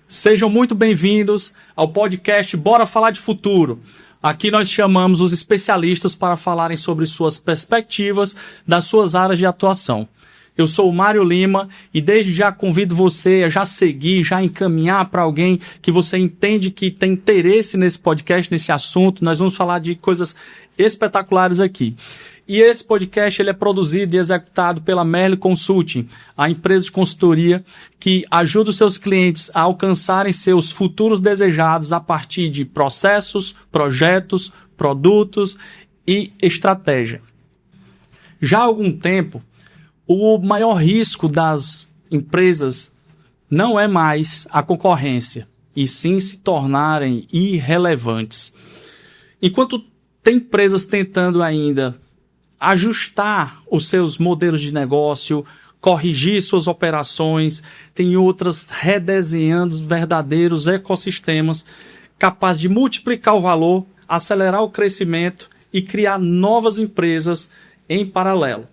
Sejam muito bem-vindos ao podcast Bora Falar de Futuro. Aqui nós chamamos os especialistas para falarem sobre suas perspectivas das suas áreas de atuação. Eu sou o Mário Lima e desde já convido você a já seguir, já encaminhar para alguém que você entende que tem interesse nesse podcast, nesse assunto. Nós vamos falar de coisas espetaculares aqui. E esse podcast ele é produzido e executado pela Merle Consulting, a empresa de consultoria que ajuda os seus clientes a alcançarem seus futuros desejados a partir de processos, projetos, produtos e estratégia. Já há algum tempo, o maior risco das empresas não é mais a concorrência, e sim se tornarem irrelevantes. Enquanto tem empresas tentando ainda ajustar os seus modelos de negócio, corrigir suas operações, tem outras redesenhando verdadeiros ecossistemas capazes de multiplicar o valor, acelerar o crescimento e criar novas empresas em paralelo.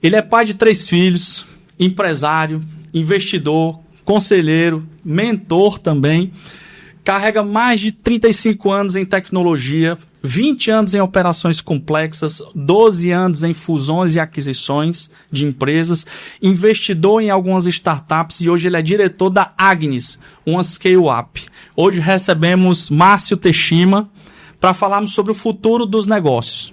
Ele é pai de 3 filhos, empresário, investidor, conselheiro, mentor também, carrega mais de 35 anos em tecnologia, 20 anos em operações complexas, 12 anos em fusões e aquisições de empresas, investidor em algumas startups e hoje ele é diretor da Agnes, uma scale-up. Hoje recebemos Márcio Teshima para falarmos sobre o futuro dos negócios.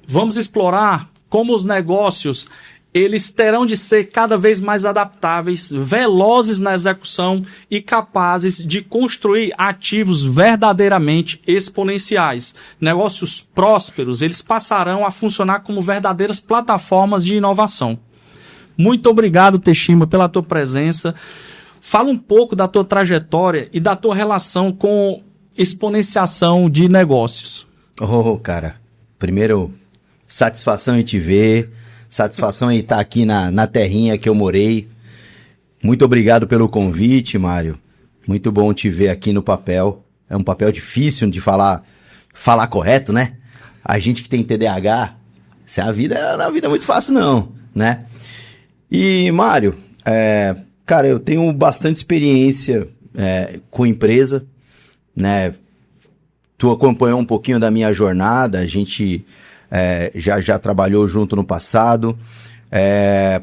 Vamos explorar como os negócios eles terão de ser cada vez mais adaptáveis, velozes na execução e capazes de construir ativos verdadeiramente exponenciais. Negócios prósperos, eles passarão a funcionar como verdadeiras plataformas de inovação. Muito obrigado, Teshima, pela tua presença. Fala um pouco da tua trajetória e da tua relação com exponenciação de negócios. Cara, primeiro, satisfação em te ver. Satisfação em estar aqui na terrinha que eu morei. Muito obrigado pelo convite, Mário. Muito bom te ver aqui no papel. É um papel difícil de falar correto, né? A gente que tem TDAH, a vida é muito fácil não, né? E, Mário, cara, eu tenho bastante experiência com empresa, né? Tu acompanhou um pouquinho da minha jornada, a gente já trabalhou junto no passado,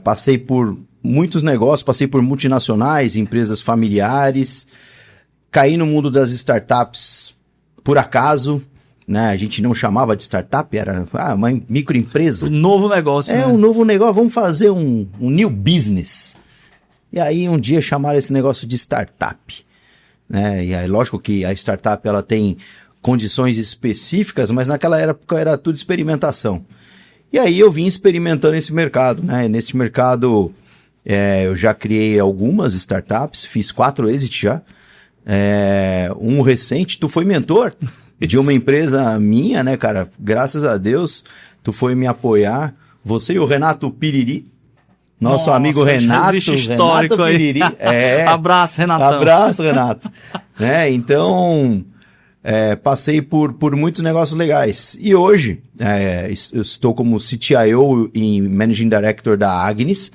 passei por muitos negócios, passei por multinacionais, empresas familiares, caí no mundo das startups por acaso, né? A gente não chamava de startup, era uma microempresa. Um novo negócio, né? Um novo negócio, vamos fazer um new business. E aí um dia chamaram esse negócio de startup, né? E aí lógico que a startup ela tem condições específicas, mas naquela época era tudo experimentação. E aí eu vim experimentando esse mercado, né? Nesse mercado eu já criei algumas startups, fiz 4 exits já. Um recente, tu foi mentor de uma empresa minha, né, cara? Graças a Deus, tu foi me apoiar. Você e o Renato Piriri, nosso amigo Renato. Histórico Renato Piriri. Abraço, Renatão. Abraço, Renato. Então, passei por muitos negócios legais. E hoje, eu estou como CTIO e Managing Director da Agnes,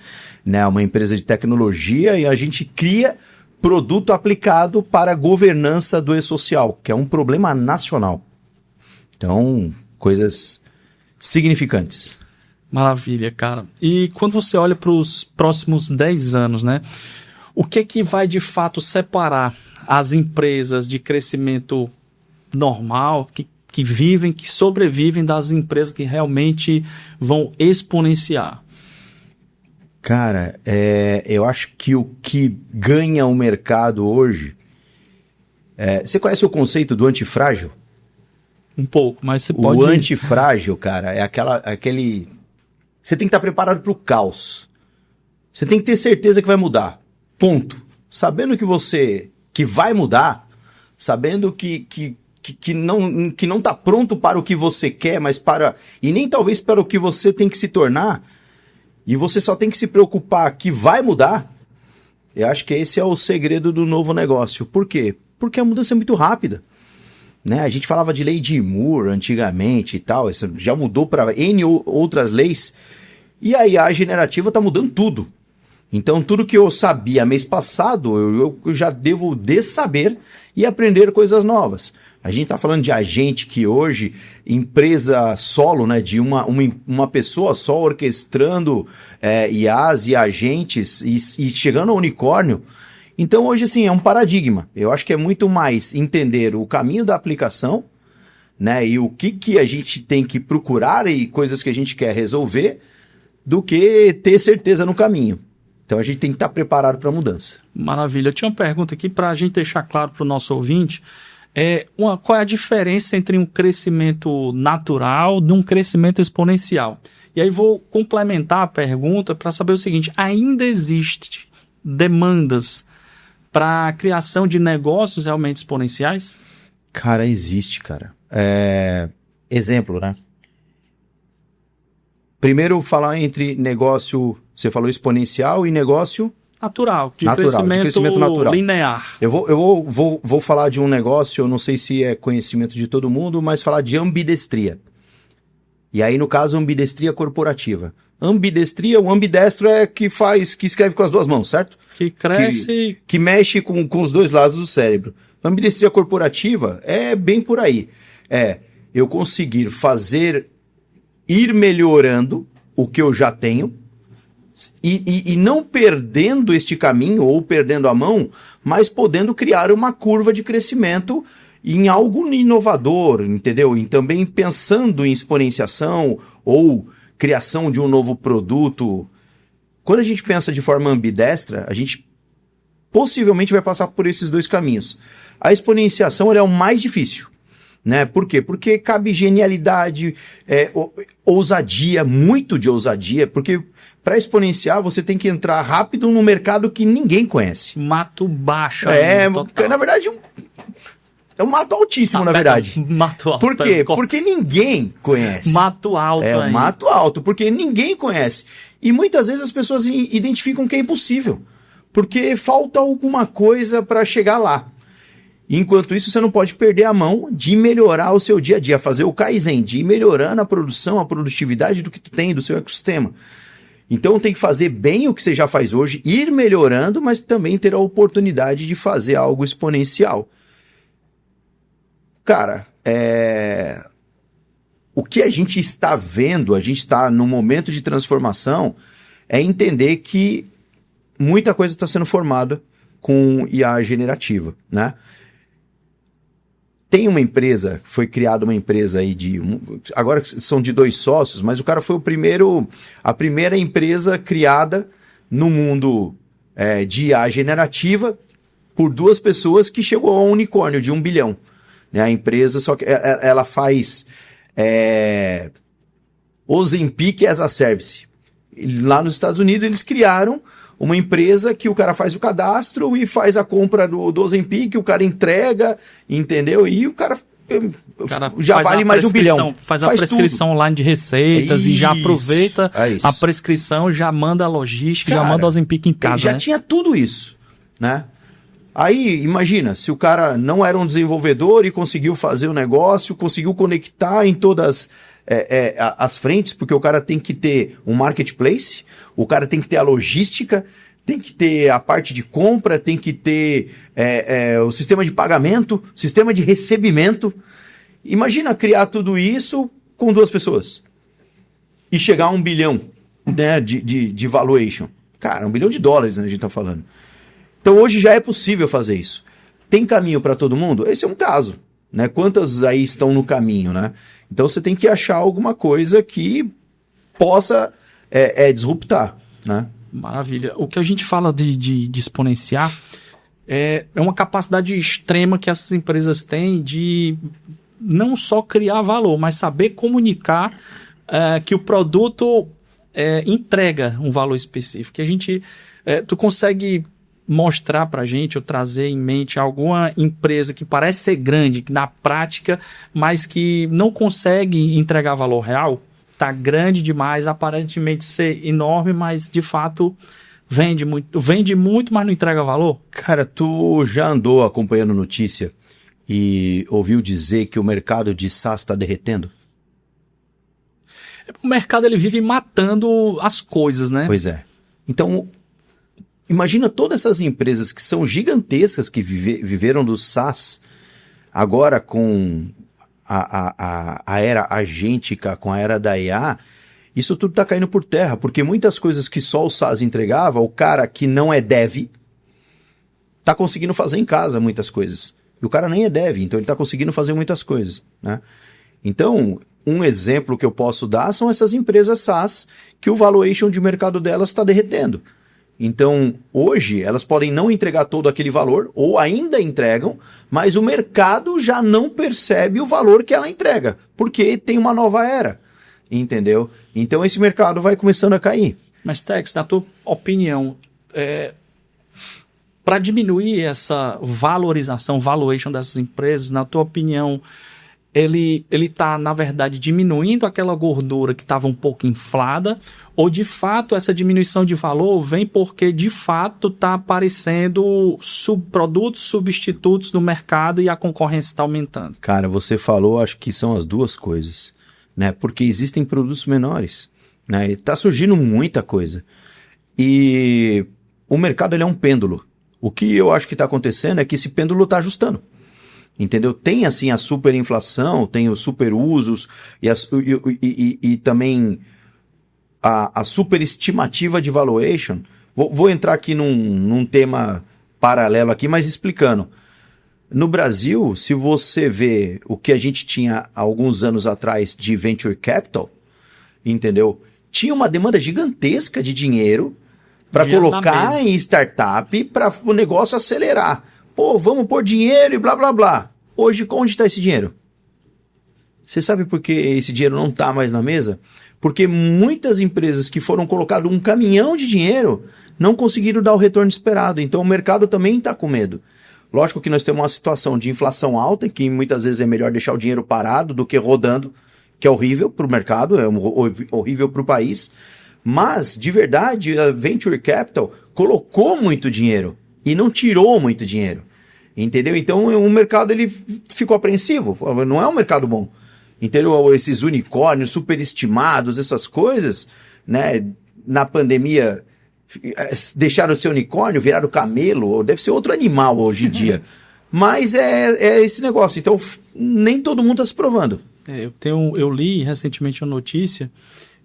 né, uma empresa de tecnologia, e a gente cria produto aplicado para a governança do e-social, que é um problema nacional. Então, coisas significantes. Maravilha, cara. E quando você olha para os próximos 10 anos, né? O que vai de fato separar as empresas de crescimento normal, que vivem, que sobrevivem, das empresas que realmente vão exponenciar? Cara, eu acho que o que ganha o mercado hoje... você conhece o conceito do antifrágil? Um pouco, mas você pode... O antifrágil, cara, é aquele... Você tem que estar preparado para o caos. Você tem que ter certeza que vai mudar. Ponto. Sabendo que vai mudar, sabendo que não está pronto para o que você quer, mas e nem talvez para o que você tem que se tornar, e você só tem que se preocupar que vai mudar. Eu acho que esse é o segredo do novo negócio. Por quê? Porque a mudança é muito rápida, né? A gente falava de lei de Moore antigamente e tal, isso já mudou para N outras leis, E a IA generativa está mudando tudo. Então, tudo que eu sabia mês passado, eu já devo saber e aprender coisas novas. A gente está falando de agente que hoje, empresa solo, né, de uma pessoa só orquestrando IAs e agentes e chegando ao unicórnio. Então, hoje, assim, é um paradigma. Eu acho que é muito mais entender o caminho da aplicação, né, e o que a gente tem que procurar e coisas que a gente quer resolver, do que ter certeza no caminho. Então a gente tem que estar preparado para a mudança. Maravilha. Eu tinha uma pergunta aqui para a gente deixar claro para o nosso ouvinte. Qual é a diferença entre um crescimento natural e um crescimento exponencial? E aí vou complementar a pergunta para saber o seguinte: ainda existe demandas para a criação de negócios realmente exponenciais? Cara, existe, cara. Exemplo, né? Primeiro, falar entre negócio, você falou exponencial, e negócio... Natural, de crescimento natural. Linear. Eu vou falar de um negócio, eu não sei se é conhecimento de todo mundo, mas falar de ambidestria. E aí, no caso, ambidestria corporativa. Ambidestria, o ambidestro é que escreve com as duas mãos, certo? Que cresce... Que mexe com os dois lados do cérebro. Ambidestria corporativa é bem por aí. Eu conseguir ir melhorando o que eu já tenho e não perdendo este caminho ou perdendo a mão, mas podendo criar uma curva de crescimento em algo inovador, entendeu? E também pensando em exponenciação ou criação de um novo produto. Quando a gente pensa de forma ambidestra, a gente possivelmente vai passar por esses dois caminhos. A exponenciação ela é o mais difícil. Né? Por quê? Porque cabe genialidade, ousadia, muito de ousadia, porque para exponenciar você tem que entrar rápido no mercado que ninguém conhece. Mato baixo. Na verdade, é um mato altíssimo, na verdade. Mato alto. Por quê? Porque ninguém conhece. Mato alto. Um mato alto, porque ninguém conhece. E muitas vezes as pessoas identificam que é impossível, porque falta alguma coisa para chegar lá. Enquanto isso, você não pode perder a mão de melhorar o seu dia a dia, fazer o Kaizen, de ir melhorando a produção, a produtividade do que tu tem, do seu ecossistema. Então tem que fazer bem o que você já faz hoje, ir melhorando, mas também ter a oportunidade de fazer algo exponencial. Cara, o que a gente está vendo, a gente está num momento de transformação, é entender que muita coisa está sendo formada com IA generativa, né? Tem uma empresa, foi criada uma empresa aí agora são de 2 sócios, mas o cara foi a primeira empresa criada no mundo de IA generativa por 2 pessoas que chegou a um unicórnio de 1 bilhão. Né? A empresa, só que ela faz Ozempic as a Service. Lá nos Estados Unidos eles criaram uma empresa que o cara faz o cadastro e faz a compra do Ozempic, o cara entrega, entendeu? E o cara já vale mais de 1 bilhão. Faz a prescrição tudo online de receitas e já aproveita a prescrição, já manda a logística, já manda o Ozempic em casa. Já tinha tudo isso, né? Aí, imagina, se o cara não era um desenvolvedor e conseguiu fazer o negócio, conseguiu conectar em todas as frentes, porque o cara tem que ter um marketplace, o cara tem que ter a logística, tem que ter a parte de compra, tem que ter o sistema de pagamento, sistema de recebimento. Imagina criar tudo isso com 2 pessoas e chegar a 1 bilhão, né, de valuation. Cara, $1 bilhão, né, a gente tá falando. Então hoje já é possível fazer isso. Tem caminho para todo mundo? Esse é um caso, né? Quantas aí estão no caminho, né? Então você tem que achar alguma coisa que possa disruptar, né? Maravilha. O que a gente fala de exponenciar é uma capacidade extrema que essas empresas têm de não só criar valor, mas saber comunicar que o produto entrega um valor específico. Que a gente, tu consegue mostrar para a gente ou trazer em mente alguma empresa que parece ser grande na prática, mas que não consegue entregar valor real? Tá grande demais, aparentemente ser enorme, mas de fato vende muito, mas não entrega valor? Cara, tu já andou acompanhando notícia e ouviu dizer que o mercado de SaaS está derretendo? O mercado ele vive matando as coisas, né? Pois é. Então, imagina todas essas empresas que são gigantescas, que viveram do SaaS, agora com a era agêntica, com a era da IA, isso tudo está caindo por terra, porque muitas coisas que só o SaaS entregava, o cara que não é dev, está conseguindo fazer em casa muitas coisas. E o cara nem é dev, então ele está conseguindo fazer muitas coisas, né? Então, um exemplo que eu posso dar são essas empresas SaaS que o valuation de mercado delas está derretendo. Então, hoje, elas podem não entregar todo aquele valor, ou ainda entregam, mas o mercado já não percebe o valor que ela entrega, porque tem uma nova era, entendeu? Então, esse mercado vai começando a cair. Mas, Tex, na tua opinião, para diminuir essa valorização, valuation dessas empresas, na tua opinião, ele está, na verdade, diminuindo aquela gordura que estava um pouco inflada, ou de fato essa diminuição de valor vem porque de fato está aparecendo produtos substitutos no mercado e a concorrência está aumentando? Cara, você falou, acho que são as duas coisas, né? Porque existem produtos menores, né? Está surgindo muita coisa. E o mercado ele é um pêndulo. O que eu acho que está acontecendo é que esse pêndulo está ajustando. Entendeu? Tem assim a superinflação, tem os superusos e também a superestimativa de valuation. Vou entrar aqui num tema paralelo aqui, mas explicando. No Brasil, se você vê o que a gente tinha há alguns anos atrás de venture capital, entendeu? Tinha uma demanda gigantesca de dinheiro para colocar em startup para o negócio acelerar. Pô, vamos pôr dinheiro e blá, blá, blá. Hoje, onde está esse dinheiro? Você sabe por que esse dinheiro não está mais na mesa? Porque muitas empresas que foram colocadas um caminhão de dinheiro não conseguiram dar o retorno esperado. Então, o mercado também está com medo. Lógico que nós temos uma situação de inflação alta, que muitas vezes é melhor deixar o dinheiro parado do que rodando, que é horrível para o mercado, é horrível para o país. Mas, de verdade, a Venture Capital colocou muito dinheiro e não tirou muito dinheiro. Entendeu? Então o mercado ele ficou apreensivo. Não é um mercado bom. Entendeu? Esses unicórnios superestimados, essas coisas, né? Na pandemia deixaram de ser unicórnio, viraram camelo, deve ser outro animal hoje em dia. Mas é esse negócio. Então nem todo mundo está se provando. Eu li recentemente uma notícia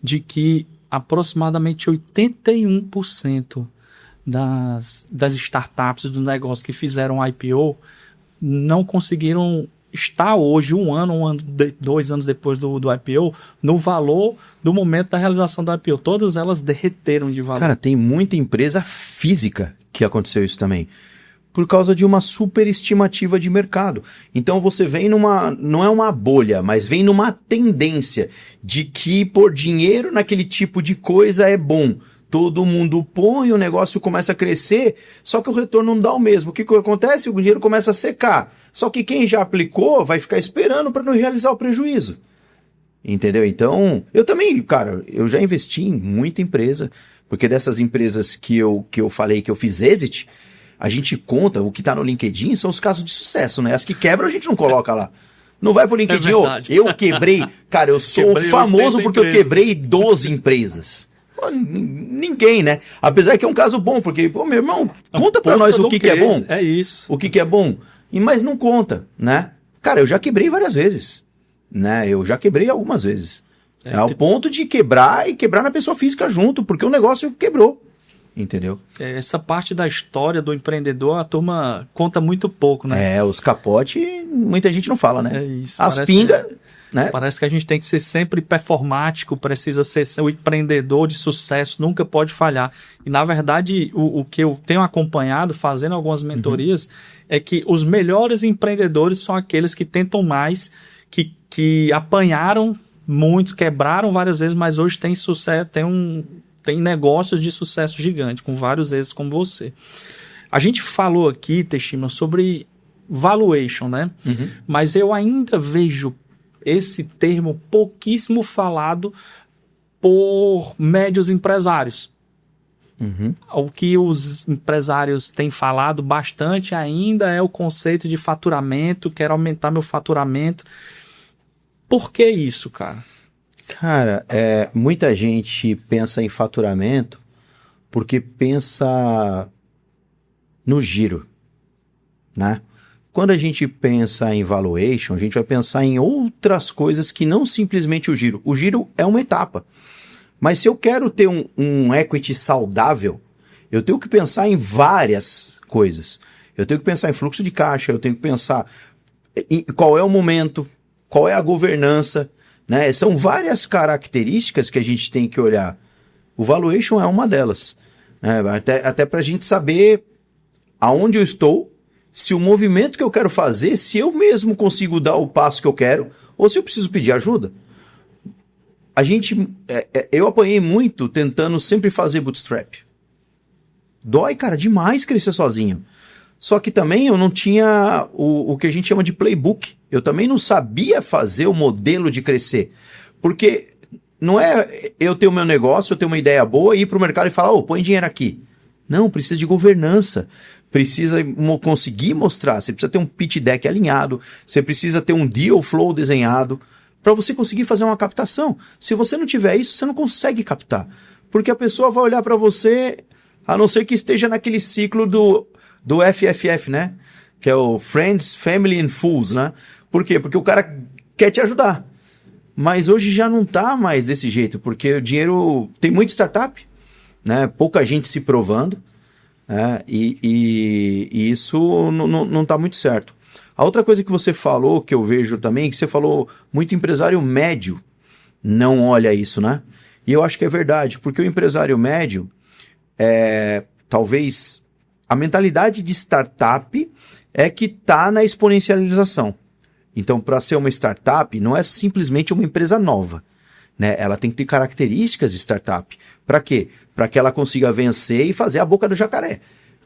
de que aproximadamente 81% das startups do negócio que fizeram IPO não conseguiram estar hoje, dois anos depois do IPO, no valor do momento da realização do IPO. Todas elas derreteram de valor. Cara, tem muita empresa física que aconteceu isso também, por causa de uma superestimativa de mercado. Então você vem não é uma bolha, mas vem numa tendência de que pôr dinheiro naquele tipo de coisa é bom. Todo mundo põe, o negócio começa a crescer, só que o retorno não dá o mesmo. O que acontece? O dinheiro começa a secar. Só que quem já aplicou vai ficar esperando para não realizar o prejuízo. Entendeu? Então, eu também, cara, eu já investi em muita empresa, porque dessas empresas que eu falei que eu fiz exit, a gente conta, o que está no LinkedIn são os casos de sucesso, né? As que quebram a gente não coloca lá. Não vai pro LinkedIn, eu quebrei. Cara, eu sou famoso porque eu quebrei 12 empresas. Ninguém, né? Apesar que é um caso bom, porque, pô, meu irmão, conta pra nós o que é bom. É isso. O que é bom. Mas não conta, né? Cara, eu já quebrei várias vezes, né? Eu já quebrei algumas vezes. Ao ponto de quebrar e quebrar na pessoa física junto, porque o negócio quebrou. Entendeu? Essa parte da história do empreendedor, a turma conta muito pouco, né? Os capotes, muita gente não fala, né? É isso. As pingas... Né? Parece que a gente tem que ser sempre performático, precisa ser o empreendedor de sucesso, nunca pode falhar. E, na verdade, o que eu tenho acompanhado, fazendo algumas mentorias, é que os melhores empreendedores são aqueles que tentam mais, que apanharam muito, quebraram várias vezes, mas hoje tem sucesso, tem negócios de sucesso gigante, com vários vezes como você. A gente falou aqui, Teshima, sobre valuation, né? Mas eu ainda vejo esse termo pouquíssimo falado por médios empresários. O que os empresários têm falado bastante ainda é o conceito de faturamento, quero aumentar meu faturamento. Por que isso, cara? Cara, muita gente pensa em faturamento porque pensa no giro, né? Quando a gente pensa em valuation, a gente vai pensar em outras coisas que não simplesmente o giro. O giro é uma etapa. Mas se eu quero ter um equity saudável, eu tenho que pensar em várias coisas. Eu tenho que pensar em fluxo de caixa, eu tenho que pensar em qual é o momento, qual é a governança, né? São várias características que a gente tem que olhar. O valuation é uma delas, né? Até para a gente saber aonde eu estou, se o movimento que eu quero fazer, se eu mesmo consigo dar o passo que eu quero, ou se eu preciso pedir ajuda. Eu apanhei muito tentando sempre fazer bootstrap. Dói, cara, demais crescer sozinho. Só que também eu não tinha o que a gente chama de playbook. Eu também não sabia fazer o modelo de crescer. Porque não é eu ter o meu negócio, eu ter uma ideia boa e ir para o mercado e falar, põe dinheiro aqui. Não, precisa de governança. Precisa conseguir mostrar. Você precisa ter um pitch deck alinhado. Você precisa ter um deal flow desenhado para você conseguir fazer uma captação. Se você não tiver isso, você não consegue captar. Porque a pessoa vai olhar para você, a não ser que esteja naquele ciclo do FFF, né? Que é o Friends, Family and Fools, né? Por quê? Porque o cara quer te ajudar. Mas hoje já não tá mais desse jeito, porque o dinheiro... Tem muita startup, né? Pouca gente se provando, né? E isso não tá muito certo. A outra coisa que você falou, que eu vejo também, que você falou, muito empresário médio não olha isso, né? E eu acho que é verdade, porque o empresário médio, talvez, a mentalidade de startup é que está na exponencialização. Então, para ser uma startup, não é simplesmente uma empresa nova, né? Ela tem que ter características de startup. Para quê? Para que ela consiga vencer e fazer a boca do jacaré,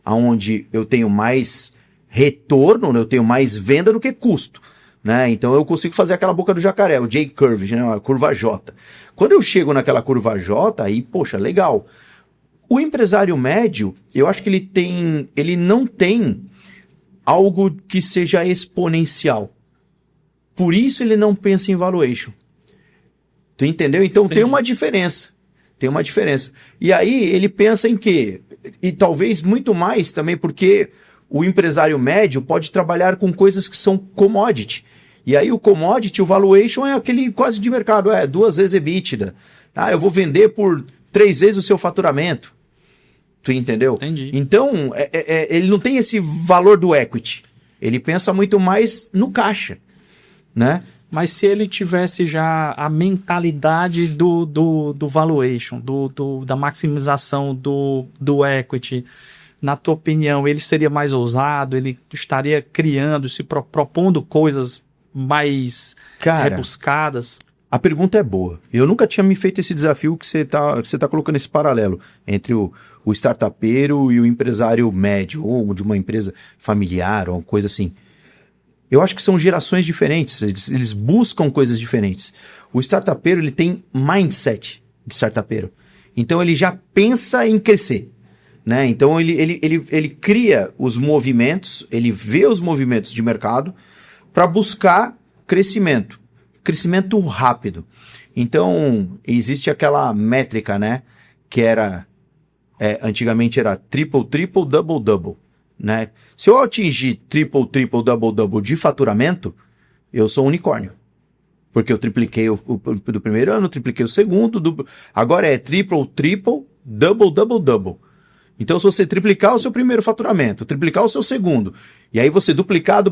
onde eu tenho mais retorno, eu tenho mais venda do que custo, né? Então eu consigo fazer aquela boca do jacaré, o J-curve, né? A curva J. Quando eu chego naquela curva J, aí, poxa, legal. O empresário médio, eu acho que ele não tem algo que seja exponencial. Por isso ele não pensa em valuation. Tu entendeu? Então tem uma diferença. Tem uma diferença. E aí ele pensa em quê? E talvez muito mais também porque o empresário médio pode trabalhar com coisas que são commodity. E aí o commodity, o valuation é aquele quase de mercado, 2 vezes EBITDA. Eu vou vender por 3 vezes o seu faturamento. Tu entendeu? Entendi. Então, ele não tem esse valor do equity. Ele pensa muito mais no caixa, né? Mas se ele tivesse já a mentalidade do valuation, da maximização do equity, na tua opinião, ele seria mais ousado? Ele estaria criando, se propondo coisas mais rebuscadas? A pergunta é boa. Eu nunca tinha me feito esse desafio que você tá colocando esse paralelo entre o startupeiro e o empresário médio, ou de uma empresa familiar, ou uma coisa assim. Eu acho que são gerações diferentes, eles buscam coisas diferentes. O startupeiro, ele tem mindset de startupeiro. Então ele já pensa em crescer, né? Então ele cria os movimentos, ele vê os movimentos de mercado para buscar crescimento rápido. Então, existe aquela métrica, né? Que era, antigamente era triple, double, double, né? Se eu atingir triple, double de faturamento, eu sou um unicórnio. Porque eu tripliquei do primeiro ano, tripliquei o segundo, agora é triple, double, double. Então, se você triplicar o seu primeiro faturamento, triplicar o seu segundo, e aí você duplicar,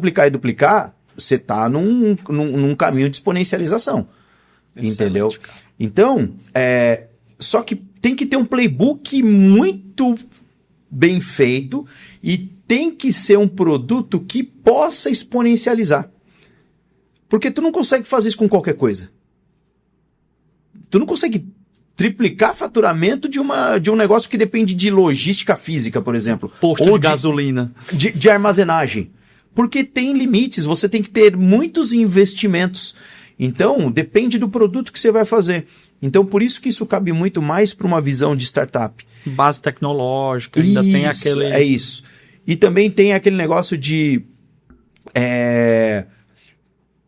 você está num caminho de exponencialização. Excelente, entendeu? Cara. Então, só que tem que ter um playbook muito bem feito e tem que ser um produto que possa exponencializar. Porque tu não consegue fazer isso com qualquer coisa. Tu não consegue triplicar faturamento de um negócio que depende de logística física, por exemplo. Posto de gasolina. De armazenagem. Porque tem limites, você tem que ter muitos investimentos. Então, depende do produto que você vai fazer. Então, por isso que isso cabe muito mais para uma visão de startup. Base tecnológica, ainda tem aquele... É isso. E também tem aquele negócio de...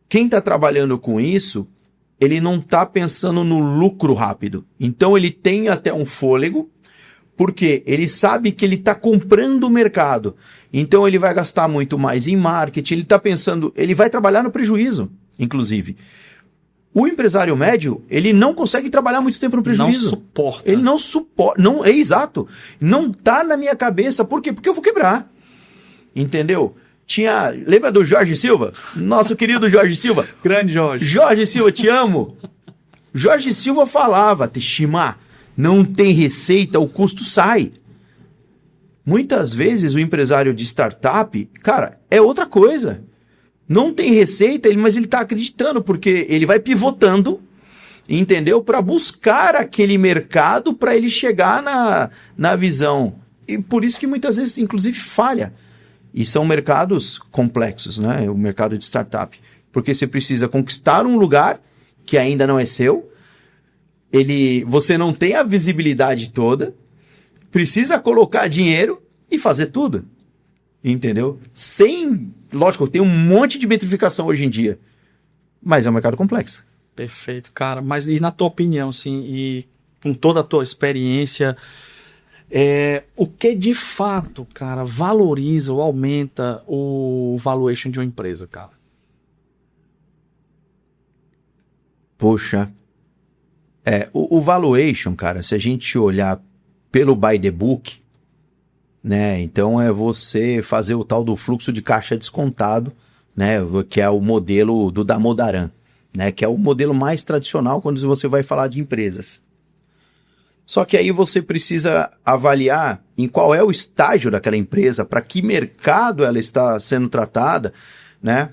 quem está trabalhando com isso ele não está pensando no lucro rápido. Então ele tem até um fôlego, porque ele sabe que ele está comprando o mercado. Então ele vai gastar muito mais em marketing, ele está pensando, ele vai trabalhar no prejuízo, inclusive. O empresário médio, ele não consegue trabalhar muito tempo no prejuízo. Não suporta. Ele não suporta. Não, é exato. Não tá na minha cabeça. Por quê? Porque eu vou quebrar. Entendeu? Lembra do Jorge Silva? Nosso querido Jorge Silva. Grande Jorge. Jorge Silva, te amo. Jorge Silva falava, Teshima, não tem receita, o custo sai. Muitas vezes o empresário de startup, cara, é outra coisa. Não tem receita, mas ele está acreditando, porque ele vai pivotando, entendeu? Para buscar aquele mercado para ele chegar na visão. E por isso que muitas vezes, inclusive, falha. E são mercados complexos, né? O mercado de startup. Porque você precisa conquistar um lugar que ainda não é seu, você não tem a visibilidade toda, precisa colocar dinheiro e fazer tudo. Entendeu? Lógico, tem um monte de metrificação hoje em dia, mas é um mercado complexo. Perfeito, cara. Mas e na tua opinião, assim, e com toda a tua experiência, o que de fato, cara, valoriza ou aumenta o valuation de uma empresa, cara? Poxa, o valuation, cara, se a gente olhar pelo by the book, né? Então é você fazer o tal do fluxo de caixa descontado, né? Que é o modelo do Damodaran, né? Que é o modelo mais tradicional quando você vai falar de empresas. Só que aí você precisa avaliar em qual é o estágio daquela empresa, para que mercado ela está sendo tratada, né?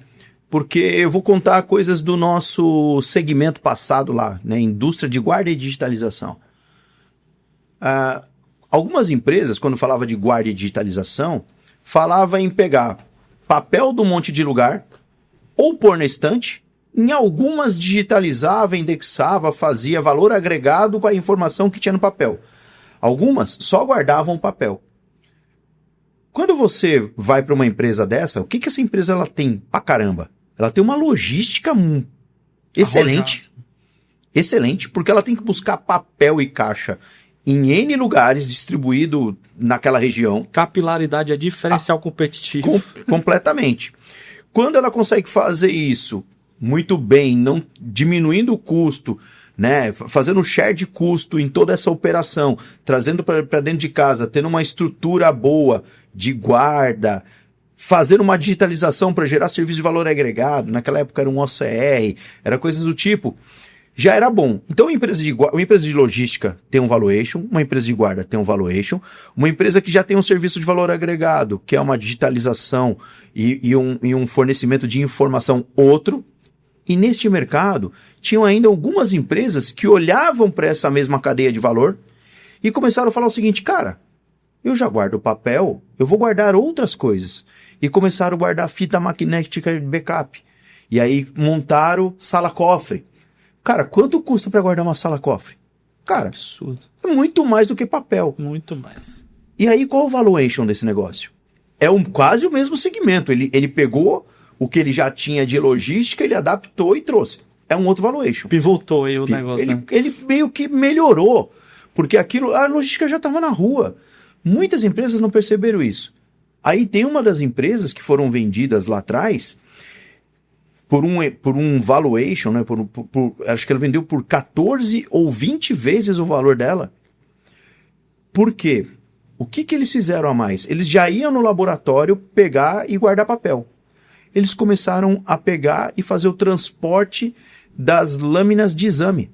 Porque eu vou contar coisas do nosso segmento passado lá, né? Indústria de guarda e digitalização. Algumas empresas, quando falava de guarda e digitalização, falava em pegar papel de um monte de lugar, ou pôr na estante, em algumas digitalizava, indexava, fazia valor agregado com a informação que tinha no papel. Algumas só guardavam o papel. Quando você vai para uma empresa dessa, o que essa empresa ela tem pra caramba? Ela tem uma logística excelente. Excelente, porque ela tem que buscar papel e caixa em N lugares, distribuído naquela região. Capilaridade é diferencial competitivo. Completamente. Quando ela consegue fazer isso muito bem, não diminuindo o custo, né, fazendo share de custo em toda essa operação, trazendo para dentro de casa, tendo uma estrutura boa de guarda, fazer uma digitalização para gerar serviço de valor agregado, naquela época era um OCR, era coisas do tipo, já era bom. Então uma empresa de logística tem um valuation, uma empresa de guarda tem um valuation, uma empresa que já tem um serviço de valor agregado, que é uma digitalização e um fornecimento de informação outro. E neste mercado, tinham ainda algumas empresas que olhavam para essa mesma cadeia de valor e começaram a falar o seguinte, cara, eu já guardo papel, eu vou guardar outras coisas. E começaram a guardar fita magnética de backup. E aí montaram sala-cofre. Cara, quanto custa para guardar uma sala-cofre? Cara, absurdo. É muito mais do que papel. Muito mais. E aí, qual o valuation desse negócio? É quase o mesmo segmento. Ele pegou o que ele já tinha de logística, ele adaptou e trouxe. É um outro valuation. Pivotou aí o negócio, né? Ele meio que melhorou, porque a logística já estava na rua. Muitas empresas não perceberam isso. Aí tem uma das empresas que foram vendidas lá atrás por um valuation, né? Acho que ela vendeu por 14 ou 20 vezes o valor dela. Por quê? O que eles fizeram a mais? Eles já iam no laboratório pegar e guardar papel. Eles começaram a pegar e fazer o transporte das lâminas de exame.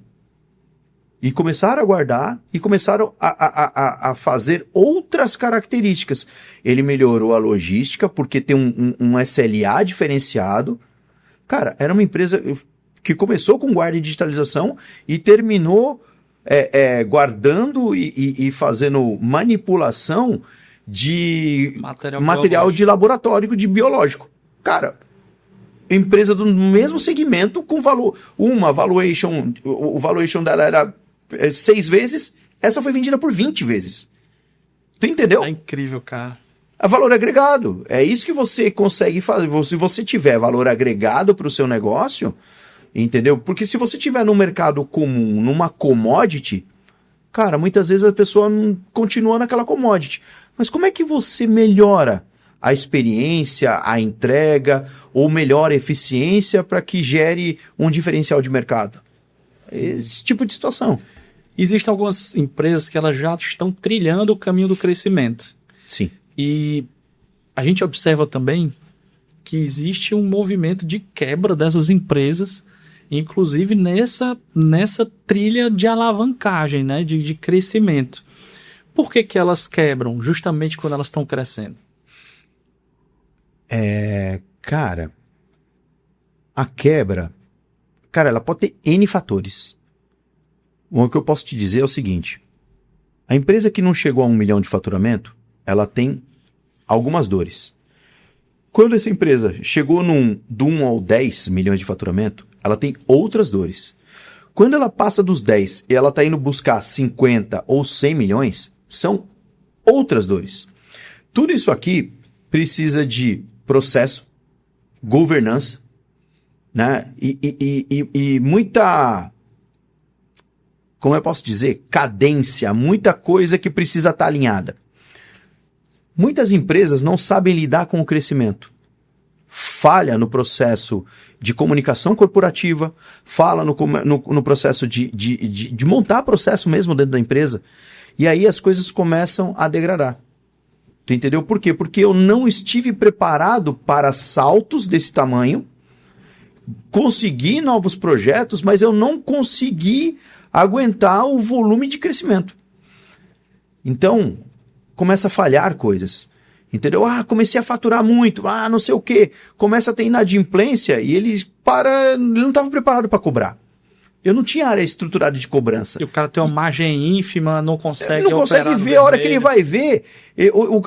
E começaram a guardar e começaram a fazer outras características. Ele melhorou a logística porque tem um SLA diferenciado. Cara, era uma empresa que começou com guarda e digitalização e terminou guardando e fazendo manipulação de material de laboratório, de biológico. Cara, empresa do mesmo segmento com valor. Uma valuation, o valuation dela era 6 vezes, essa foi vendida por 20 vezes. Tu entendeu? É incrível, cara. É valor agregado. É isso que você consegue fazer. Se você tiver valor agregado para o seu negócio, Entendeu? Porque se você tiver no mercado comum, numa commodity, cara, muitas vezes a pessoa continua naquela commodity. Mas como é que você melhora a experiência, a entrega, ou melhora a eficiência para que gere um diferencial de mercado? Esse tipo de situação. Existem algumas empresas que elas já estão trilhando o caminho do crescimento. Sim. E a gente observa também que existe um movimento de quebra dessas empresas, inclusive nessa trilha de alavancagem, né, de crescimento. Por que que elas quebram justamente quando elas estão crescendo? Cara, a quebra, cara, ela pode ter N fatores. O que eu posso te dizer é o seguinte: a empresa que não chegou a 1 milhão de faturamento, ela tem algumas dores. Quando essa empresa chegou do 1 ao 10 milhões de faturamento, ela tem outras dores. Quando ela passa dos 10 e ela está indo buscar 50 ou 100 milhões, são outras dores. Tudo isso aqui precisa de processo, governança, né? E muita, como eu posso dizer, cadência, muita coisa que precisa estar alinhada. Muitas empresas não sabem lidar com o crescimento. Falha no processo de comunicação corporativa, falha no processo de montar processo mesmo dentro da empresa, e aí as coisas começam a degradar. Tu entendeu por quê? Porque eu não estive preparado para saltos desse tamanho, consegui novos projetos, mas eu não consegui aguentar o volume de crescimento. Então, começa a falhar coisas. Entendeu? Comecei a faturar muito, não sei o quê. Começa a ter inadimplência e ele não estava preparado para cobrar. Eu não tinha área estruturada de cobrança. E o cara tem uma margem ínfima, não consegue ver. A hora que ele vai ver,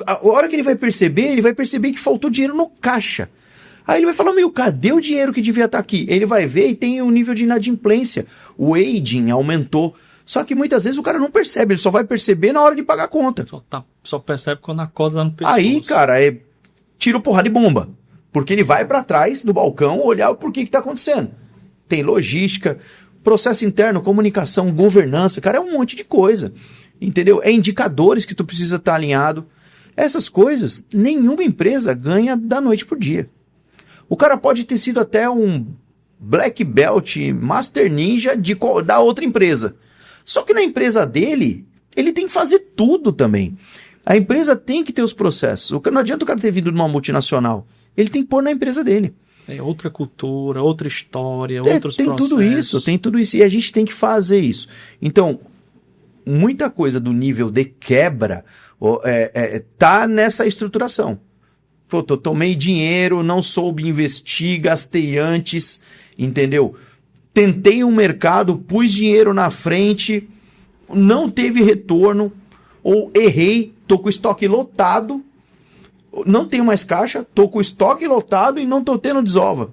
a hora que ele vai perceber que faltou dinheiro no caixa. Aí ele vai falar, cadê o dinheiro que devia estar aqui? Ele vai ver e tem um nível de inadimplência. O aging aumentou. Só que muitas vezes o cara não percebe, ele só vai perceber na hora de pagar a conta. Só percebe quando a corda tá no pescoço. Aí, cara, tira porrada de bomba. Porque ele vai para trás do balcão olhar por que tá acontecendo. Tem logística, processo interno, comunicação, governança, cara, é um monte de coisa. Entendeu? É indicadores que tu precisa estar alinhado. Essas coisas, nenhuma empresa ganha da noite pro dia. O cara pode ter sido até um Black Belt, Master Ninja da outra empresa. Só que na empresa dele, ele tem que fazer tudo também. A empresa tem que ter os processos. Não adianta o cara ter vindo de uma multinacional. Ele tem que pôr na empresa dele. É outra cultura, outra história, outros processos. Tem tudo isso. E a gente tem que fazer isso. Então, muita coisa do nível de quebra tá nessa estruturação. Pô, tomei dinheiro, não soube investir, gastei antes, entendeu? Tentei um mercado, pus dinheiro na frente, não teve retorno, ou errei, tô com o estoque lotado, não tenho mais caixa, tô com o estoque lotado e não tô tendo desova.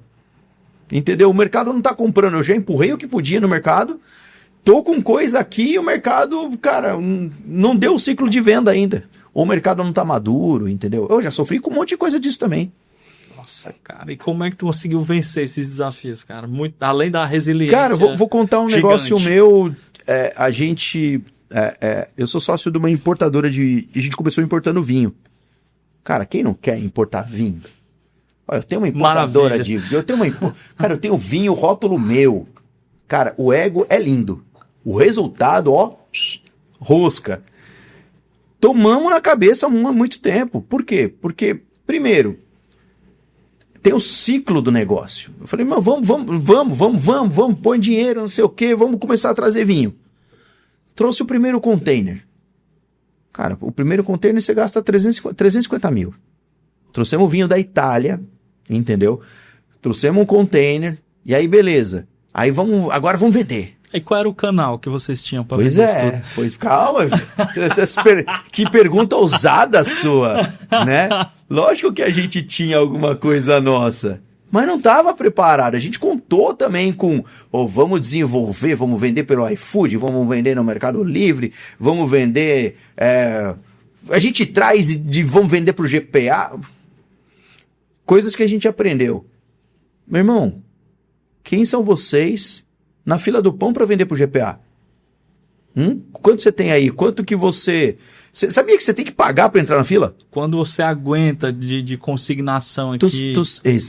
Entendeu? O mercado não tá comprando, eu já empurrei o que podia no mercado, tô com coisa aqui e o mercado, cara, não deu o ciclo de venda ainda. Ou o mercado não tá maduro, entendeu? Eu já sofri com um monte de coisa disso também. Nossa, cara, e como é que tu conseguiu vencer esses desafios, cara? Muito, além da resiliência. Cara, vou contar um gigante. Negócio meu. Eu sou sócio de uma importadora de. A gente começou importando vinho. Cara, quem não quer importar vinho? Olha, eu tenho uma importadora de. Cara, eu tenho vinho, rótulo meu. Cara, o ego é lindo. O resultado, rosca. Tomamos na cabeça há muito tempo. Por quê? Porque, primeiro, tem o ciclo do negócio. Eu falei, mas vamos, põe dinheiro, não sei o quê, vamos começar a trazer vinho. Trouxe o primeiro container. Cara, o primeiro container você gasta 350 mil. Trouxemos vinho da Itália, entendeu? Trouxemos um container, e aí beleza. Aí agora vamos vender. E qual era o canal que vocês tinham para vender isso tudo? Pois calma, que pergunta ousada sua, né? Lógico que a gente tinha alguma coisa nossa, mas não estava preparado. A gente contou também com, vamos desenvolver, vamos vender pelo iFood, vamos vender no Mercado Livre, vamos vender, a gente traz vamos vender para o GPA, coisas que a gente aprendeu. Meu irmão, Quem são vocês na fila do pão para vender pro GPA? Quanto você tem aí? Quanto que você sabia que você tem que pagar para entrar na fila? Quando você aguenta de consignação aqui...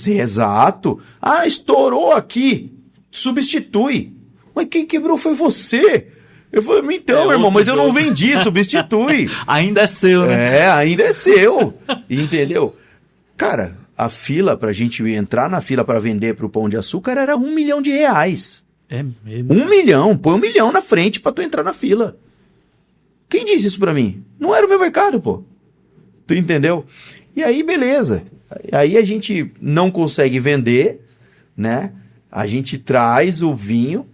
Exato. Ah, estourou aqui. Substitui. Mas quem quebrou foi você. Eu falei, então, irmão, mas eu não vendi, substitui. Ainda é seu, né? Ainda é seu. Entendeu? Cara, a fila pra gente entrar na fila para vender pro Pão de Açúcar era R$1 milhão. É mesmo? 1 milhão. Põe 1 milhão na frente pra tu entrar na fila. Quem disse isso pra mim? Não era o meu mercado, pô. Tu entendeu? E aí, beleza. Aí a gente não consegue vender, né? A gente traz o vinho.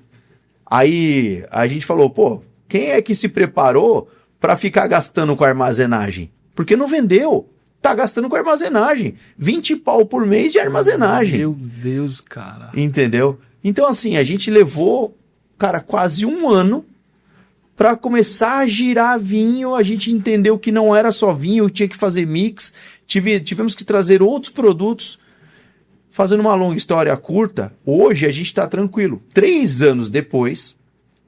Aí a gente falou, pô, quem é que se preparou pra ficar gastando com armazenagem? Porque não vendeu. Tá gastando com armazenagem. 20 pau por mês de armazenagem. Meu Deus, cara. Entendeu? Então, assim, a gente levou, cara, quase 1 ano para começar a girar vinho. A gente entendeu que não era só vinho, tinha que fazer mix. Tivemos que trazer outros produtos. Fazendo uma longa história curta, hoje a gente está tranquilo. 3 anos depois,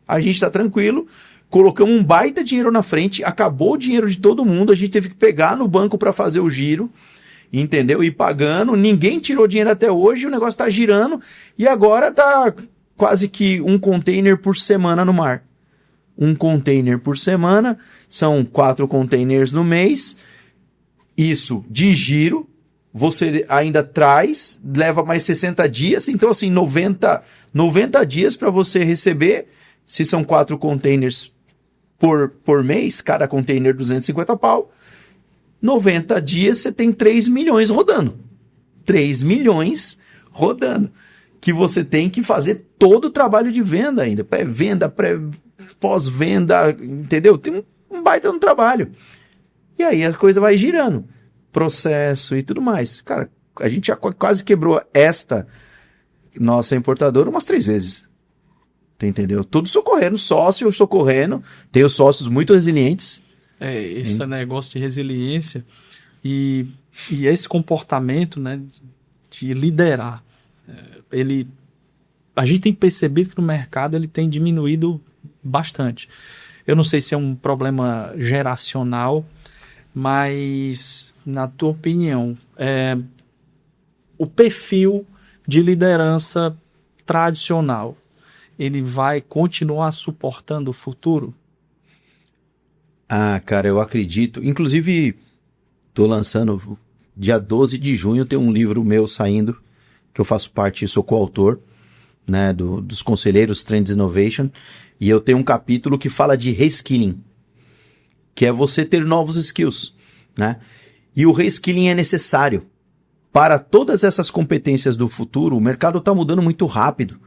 a gente está tranquilo. Colocamos um baita dinheiro na frente, acabou o dinheiro de todo mundo, a gente teve que pegar no banco para fazer o giro, entendeu? E pagando, ninguém tirou dinheiro até hoje, o negócio está girando e agora tá quase que 1 container por semana no mar. 1 container por semana, são 4 containers no mês, isso de giro, você ainda traz, leva mais 60 dias, então assim, 90 dias para você receber, se são 4 containers por mês, cada container 250 pau, 90 dias você tem 3 milhões rodando. 3 milhões rodando. Que você tem que fazer todo o trabalho de venda ainda. Pré-venda, pós-venda, entendeu? Tem um baita no trabalho. E aí a coisa vai girando. Processo e tudo mais. Cara, a gente já quase quebrou esta nossa importadora umas 3 vezes. Entendeu? Tudo socorrendo, sócio socorrendo. Tenho sócios muito resilientes. Esse negócio de resiliência e esse comportamento, né, de liderar. A gente tem percebido que no mercado ele tem diminuído bastante. Eu não sei se é um problema geracional, mas, na tua opinião, o perfil de liderança tradicional, ele vai continuar suportando o futuro? Ah, cara, eu acredito. Inclusive, tô lançando, dia 12 de junho, tem um livro meu saindo, que eu faço parte, sou coautor, né, dos conselheiros Trends Innovation, e eu tenho um capítulo que fala de reskilling, que é você ter novos skills, né? E o reskilling é necessário. Para todas essas competências do futuro, o mercado está mudando muito rápido.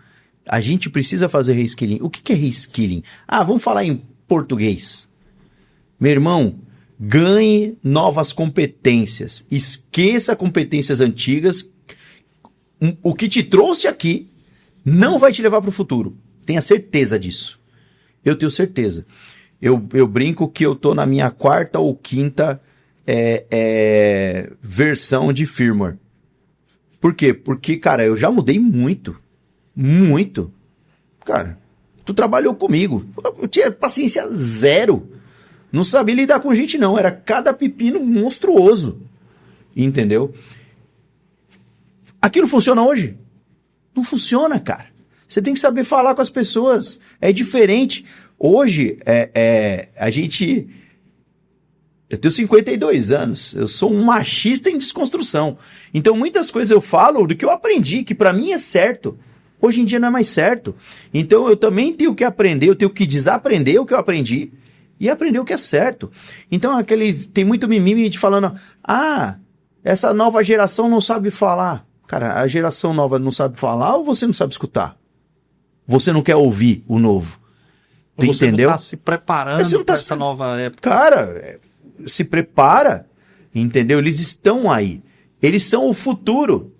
A gente precisa fazer reskilling. O que é reskilling? Ah, vamos falar em português. Meu irmão, ganhe novas competências. Esqueça competências antigas. O que te trouxe aqui não vai te levar para o futuro. Tenha certeza disso. Eu tenho certeza. Eu brinco que eu tô na minha 4ª ou 5ª versão de firmware. Por quê? Porque, cara, eu já mudei muito. Muito. Cara, tu trabalhou comigo. Eu tinha paciência 0. Não sabia lidar com gente, não. Era cada pepino monstruoso. Entendeu? Aquilo funciona hoje? Não funciona, cara. Você tem que saber falar com as pessoas. É diferente. Hoje, a gente... Eu tenho 52 anos. Eu sou um machista em desconstrução. Então, muitas coisas eu falo do que eu aprendi, que pra mim é certo. Hoje em dia não é mais certo. Então, eu também tenho que aprender, eu tenho que desaprender o que eu aprendi e aprender o que é certo. Então, tem muito mimimi de falando, essa nova geração não sabe falar. Cara, a geração nova não sabe falar ou você não sabe escutar? Você não quer ouvir o novo? Tu você entendeu? Não tá se preparando para essa nova época. Cara, se prepara, entendeu? Eles estão aí. Eles são o futuro,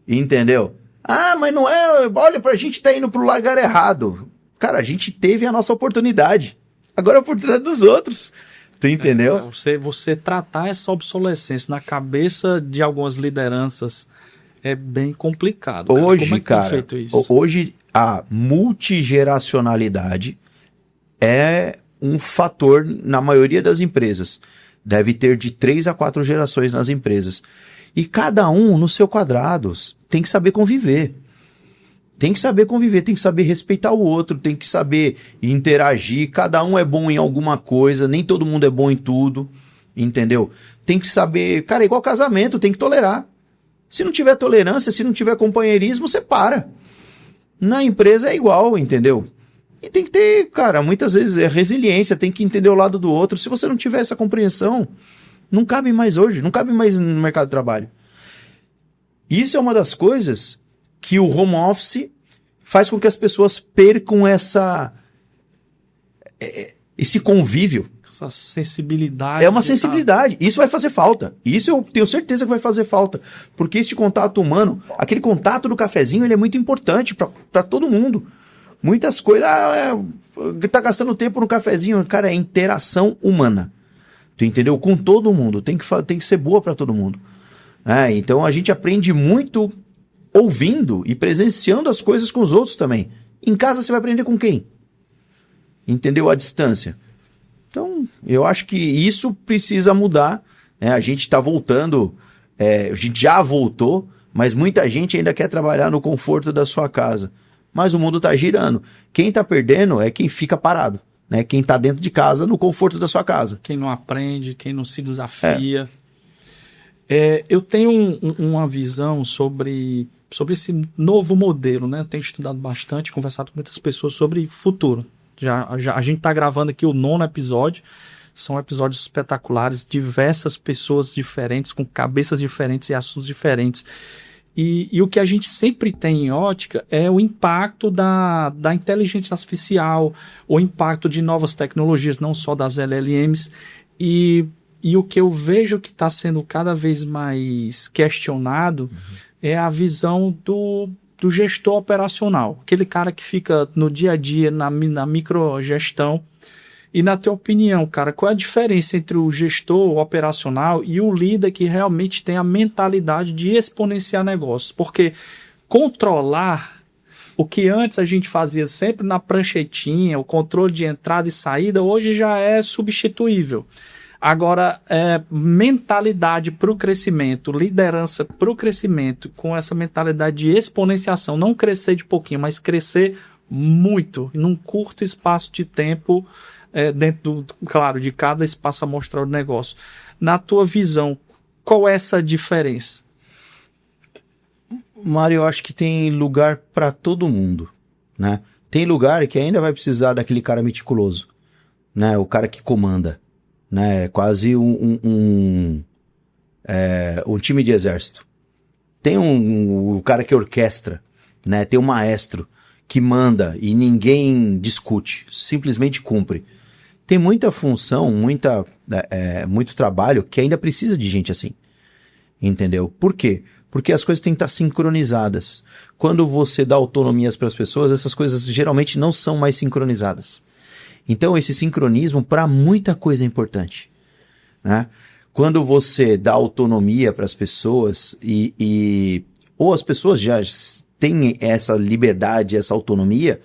entendeu? Ah, mas não é... Olha, a gente tá indo pro lugar errado. Cara, a gente teve a nossa oportunidade. Agora é a oportunidade dos outros. Tu entendeu? Você tratar essa obsolescência na cabeça de algumas lideranças é bem complicado. Cara. Hoje, como é que cara, tem feito isso? hoje a multigeracionalidade é um fator na maioria das empresas. Deve ter de 3 a 4 gerações nas empresas. E cada um no seu quadrado tem que saber conviver. Tem que saber conviver, tem que saber respeitar o outro, tem que saber interagir. Cada um é bom em alguma coisa, nem todo mundo é bom em tudo, entendeu? Tem que saber, cara, é igual casamento, tem que tolerar. Se não tiver tolerância, se não tiver companheirismo, você para. Na empresa é igual, entendeu? E tem que ter, cara, muitas vezes é resiliência, tem que entender o lado do outro. Se você não tiver essa compreensão, não cabe mais hoje, não cabe mais no mercado de trabalho. Isso é uma das coisas que o home office faz com que as pessoas percam esse convívio. Essa sensibilidade. É uma sensibilidade. Isso vai fazer falta. Isso eu tenho certeza que vai fazer falta. Porque esse contato humano, aquele contato do cafezinho, ele é muito importante para todo mundo. Muitas coisas... tá gastando tempo no cafezinho. Cara, é interação humana. Tu entendeu? Com todo mundo. Tem que ser boa para todo mundo. Então a gente aprende muito ouvindo e presenciando as coisas com os outros também. Em casa você vai aprender com quem? Entendeu? À distância. Então, eu acho que isso precisa mudar. A gente está voltando, a gente já voltou, mas muita gente ainda quer trabalhar no conforto da sua casa. Mas o mundo está girando. Quem está perdendo é quem fica parado. Quem está dentro de casa, no conforto da sua casa. Quem não aprende, quem não se desafia. Eu tenho uma visão sobre esse novo modelo, né? Eu tenho estudado bastante, conversado com muitas pessoas sobre futuro. A gente está gravando aqui o 9º episódio. São episódios espetaculares, diversas pessoas diferentes, com cabeças diferentes e assuntos diferentes. E o que a gente sempre tem em ótica é o impacto da inteligência artificial, o impacto de novas tecnologias, não só das LLMs. E o que eu vejo que está sendo cada vez mais questionado é a visão do gestor operacional. Aquele cara que fica no dia a dia, na microgestão. E na tua opinião, cara, qual é a diferença entre o gestor operacional e o líder que realmente tem a mentalidade de exponenciar negócios? Porque controlar o que antes a gente fazia sempre na pranchetinha, o controle de entrada e saída, hoje já é substituível. Agora, mentalidade para o crescimento, liderança para o crescimento, com essa mentalidade de exponenciação, não crescer de pouquinho, mas crescer muito, num curto espaço de tempo, dentro, claro, de cada espaço amostral do negócio. Na tua visão, qual é essa diferença? Mário, eu acho que tem lugar para todo mundo, né? Tem lugar que ainda vai precisar daquele cara meticuloso, né? O cara que comanda, né? Quase um time de exército. Tem o cara que orquestra, né? Tem um maestro que manda e ninguém discute, simplesmente cumpre. Tem muita função, muito trabalho que ainda precisa de gente assim, entendeu? Por quê? Porque as coisas têm que estar sincronizadas. Quando você dá autonomias para as pessoas, essas coisas geralmente não são mais sincronizadas. Então, esse sincronismo para muita coisa é importante, né? Quando você dá autonomia para as pessoas ou as pessoas já têm essa liberdade, essa autonomia,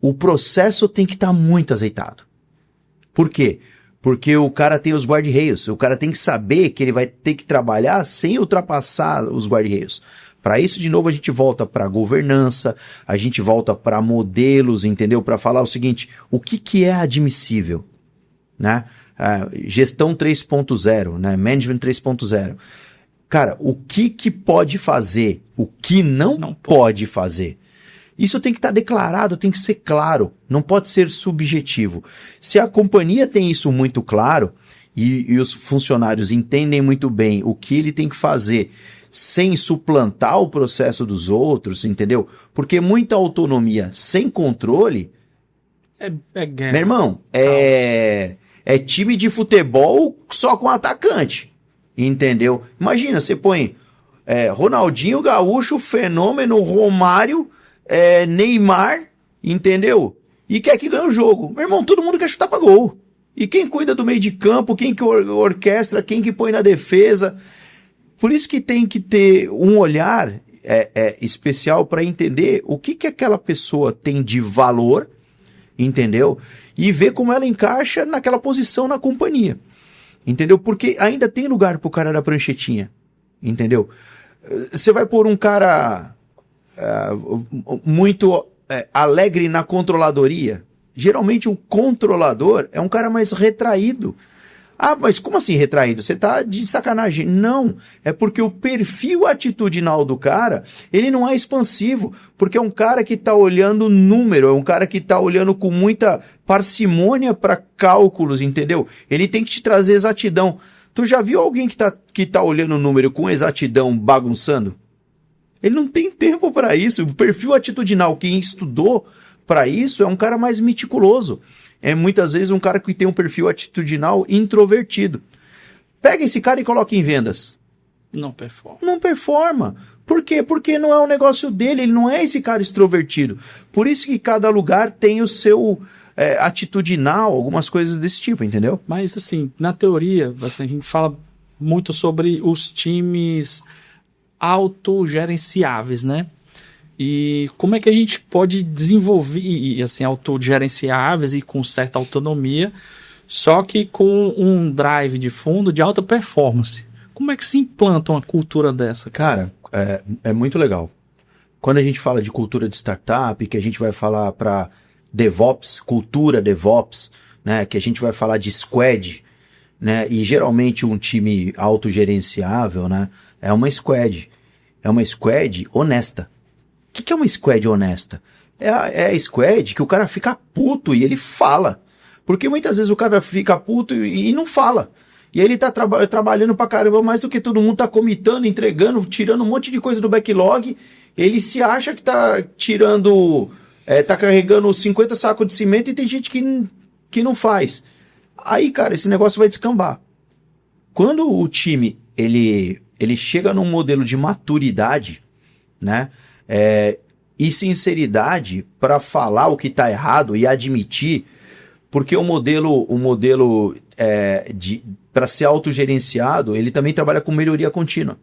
o processo tem que estar muito azeitado. Por quê? Porque o cara tem os guarda-reios, o cara tem que saber que ele vai ter que trabalhar sem ultrapassar os guarda-reios. Para isso, de novo, a gente volta para governança, a gente volta para modelos, entendeu? Para falar o seguinte, o que é admissível, né? Gestão 3.0, né? Management 3.0. Cara, o que pode fazer, o que não pode fazer. Isso tem que estar declarado, tem que ser claro, não pode ser subjetivo. Se a companhia tem isso muito claro e os funcionários entendem muito bem o que ele tem que fazer sem suplantar o processo dos outros, entendeu? Porque muita autonomia sem controle... É guerra. Meu irmão, é time de futebol só com atacante, entendeu? Imagina, você põe Ronaldinho Gaúcho, Fenômeno, Romário... Neymar, entendeu? E quer que ganhe o jogo. Meu irmão, todo mundo quer chutar pra gol. E quem cuida do meio de campo, quem que orquestra, quem que põe na defesa. Por isso que tem que ter um olhar especial para entender o que aquela pessoa tem de valor, entendeu? E ver como ela encaixa naquela posição na companhia, entendeu? Porque ainda tem lugar pro cara da pranchetinha, entendeu? Você vai pôr um cara muito alegre na controladoria. Geralmente o controlador é um cara mais retraído. Ah, mas como assim retraído? Você tá de sacanagem. Não, é porque o perfil atitudinal do cara, ele não é expansivo, porque é um cara que tá olhando número, é um cara que tá olhando com muita parcimônia para cálculos, entendeu? Ele tem que te trazer exatidão. Tu já viu alguém que tá olhando o número com exatidão bagunçando? Ele não tem tempo para isso. O perfil atitudinal, quem estudou para isso, é um cara mais meticuloso. É muitas vezes um cara que tem um perfil atitudinal introvertido. Pega esse cara e coloca em vendas. Não performa. Não performa. Por quê? Porque não é o negócio dele, ele não é esse cara extrovertido. Por isso que cada lugar tem o seu atitudinal, algumas coisas desse tipo, entendeu? Mas assim, na teoria, assim, a gente fala muito sobre os times autogerenciáveis, né? E como é que a gente pode desenvolver, assim, autogerenciáveis e com certa autonomia, só que com um drive de fundo de alta performance? Como é que se implanta uma cultura dessa? Cara, é muito legal. Quando a gente fala de cultura de startup, que a gente vai falar para DevOps, cultura DevOps, né, que a gente vai falar de squad, né, e geralmente um time autogerenciável, né, é uma squad honesta. O que é uma squad honesta? É a squad que o cara fica puto e ele fala. Porque muitas vezes o cara fica puto e não fala. E aí ele tá trabalhando pra caramba mais do que todo mundo, tá comitando, entregando, tirando um monte de coisa do backlog. Ele se acha que tá tirando, tá carregando 50 sacos de cimento e tem gente que não faz. Aí, cara, esse negócio vai descambar. Quando o time, ele chega num modelo de maturidade, né? E sinceridade para falar o que está errado e admitir, porque o modelo para ser autogerenciado, ele também trabalha com melhoria contínua.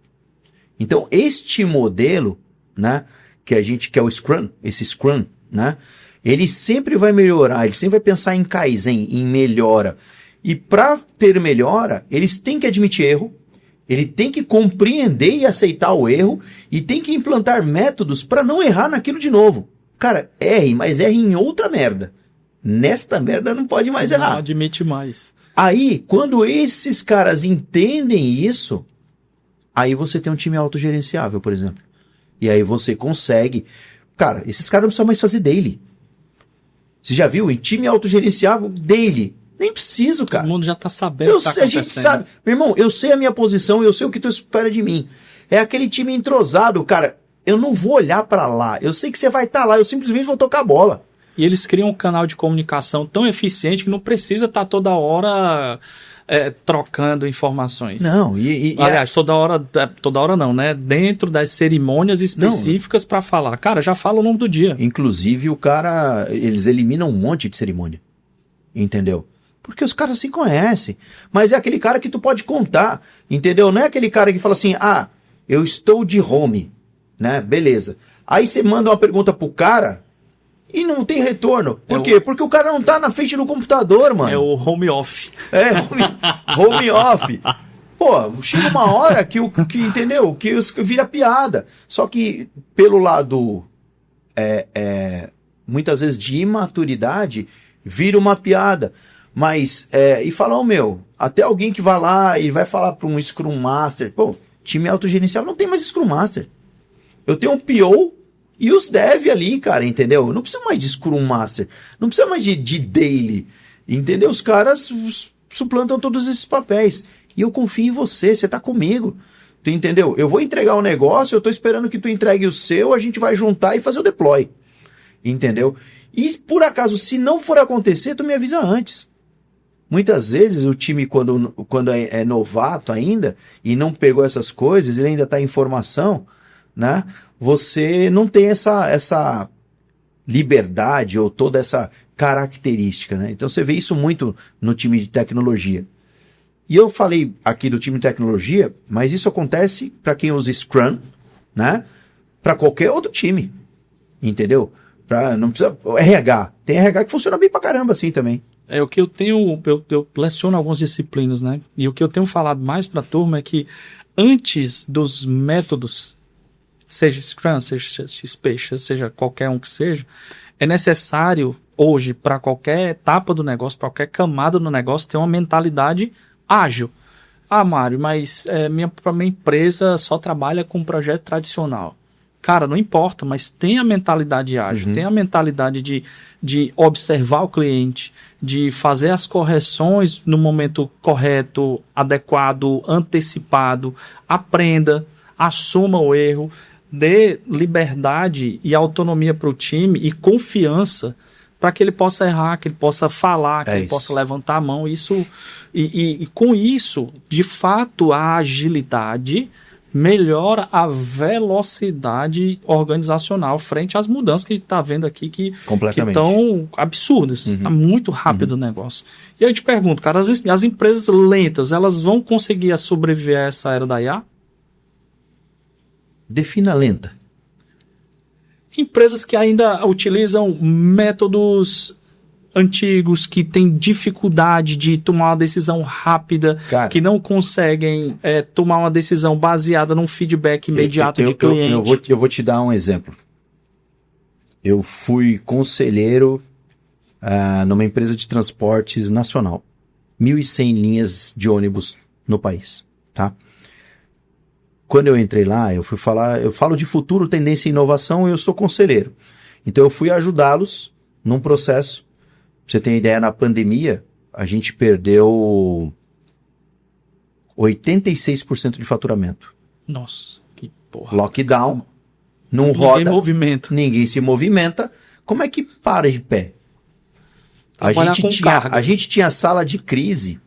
Então, este modelo, né, que é o Scrum, esse Scrum, né, ele sempre vai melhorar, ele sempre vai pensar em Kaizen, em melhora. E para ter melhora, eles têm que admitir erro, ele tem que compreender e aceitar o erro e tem que implantar métodos para não errar naquilo de novo. Cara, erre, mas erre em outra merda. Nesta merda não pode mais errar. Não admite mais. Aí, quando esses caras entendem isso, aí você tem um time autogerenciável, por exemplo. E aí você consegue... Cara, esses caras não precisam mais fazer daily. Você já viu? Em time autogerenciável, daily. Nem preciso, cara. Todo mundo já tá sabendo o que tá acontecendo. A gente sabe. Meu irmão, eu sei a minha posição, eu sei o que tu espera de mim. É aquele time entrosado, cara. Eu não vou olhar pra lá. Eu sei que você vai estar lá, eu simplesmente vou tocar a bola. E eles criam um canal de comunicação tão eficiente que não precisa estar toda hora trocando informações. Não, aliás, toda hora não, né? Dentro das cerimônias específicas para falar. Cara, já fala o nome do dia. Inclusive, eles eliminam um monte de cerimônia. Entendeu? Porque os caras se conhecem. Mas é aquele cara que tu pode contar, entendeu? Não é aquele cara que fala assim, eu estou de home, né? Beleza. Aí você manda uma pergunta pro cara e não tem retorno. Por quê? Porque o cara não tá na frente do computador, mano. É o home off. Home off. Pô, chega uma hora que entendeu? Que vira piada. Só que pelo lado, muitas vezes de imaturidade, vira uma piada. Mas, e falar, até alguém que vai lá e vai falar para um Scrum Master, pô, time autogerenciável não tem mais Scrum Master. Eu tenho um PO e os dev ali, cara, entendeu? Eu não preciso mais de Scrum Master, não precisa mais de daily, entendeu? Os caras suplantam todos esses papéis. E eu confio em você tá comigo, tu entendeu? Eu vou entregar um negócio, eu tô esperando que tu entregue o seu, a gente vai juntar e fazer o deploy, entendeu? E por acaso, se não for acontecer, tu me avisa antes. Muitas vezes o time, quando é novato ainda e não pegou essas coisas, ele ainda está em formação, né? Você não tem essa liberdade ou toda essa característica, né? Então você vê isso muito no time de tecnologia. E eu falei aqui do time de tecnologia, mas isso acontece para quem usa Scrum, né? para qualquer outro time, entendeu? Não precisa, RH, tem RH que funciona bem pra caramba assim também. É o que eu tenho, eu leciono algumas disciplinas, né? E o que eu tenho falado mais para a turma é que antes dos métodos, seja Scrum, seja XP, seja qualquer um que seja, é necessário hoje para qualquer etapa do negócio, para qualquer camada do negócio, ter uma mentalidade ágil. Ah, Mário, mas minha empresa só trabalha com projeto tradicional. Cara, não importa, mas tem a mentalidade ágil, tem a mentalidade de observar o cliente, de fazer as correções no momento correto, adequado, antecipado, aprenda, assuma o erro, dê liberdade e autonomia para o time e confiança para que ele possa errar, que ele possa falar, que ele possa levantar a mão. E com isso, de fato, a agilidade melhora a velocidade organizacional frente às mudanças que a gente está vendo aqui que estão absurdas. Está muito rápido o negócio. E aí eu te pergunto, cara, as empresas lentas, elas vão conseguir sobreviver a essa era da IA? Defina lenta. Empresas que ainda utilizam métodos antigos, que têm dificuldade de tomar uma decisão rápida, cara, que não conseguem tomar uma decisão baseada num feedback imediato de cliente. Eu vou te dar um exemplo. Eu fui conselheiro numa empresa de transportes nacional. 1.100 linhas de ônibus no país, tá? Quando eu entrei lá, eu falo de futuro, tendência e inovação, e eu sou conselheiro. Então eu fui ajudá-los num processo. Pra você ter ideia, na pandemia, a gente perdeu 86% de faturamento. Nossa, que porra. Lockdown, não roda, ninguém se movimenta. Como é que para de pé? A gente tinha sala de crise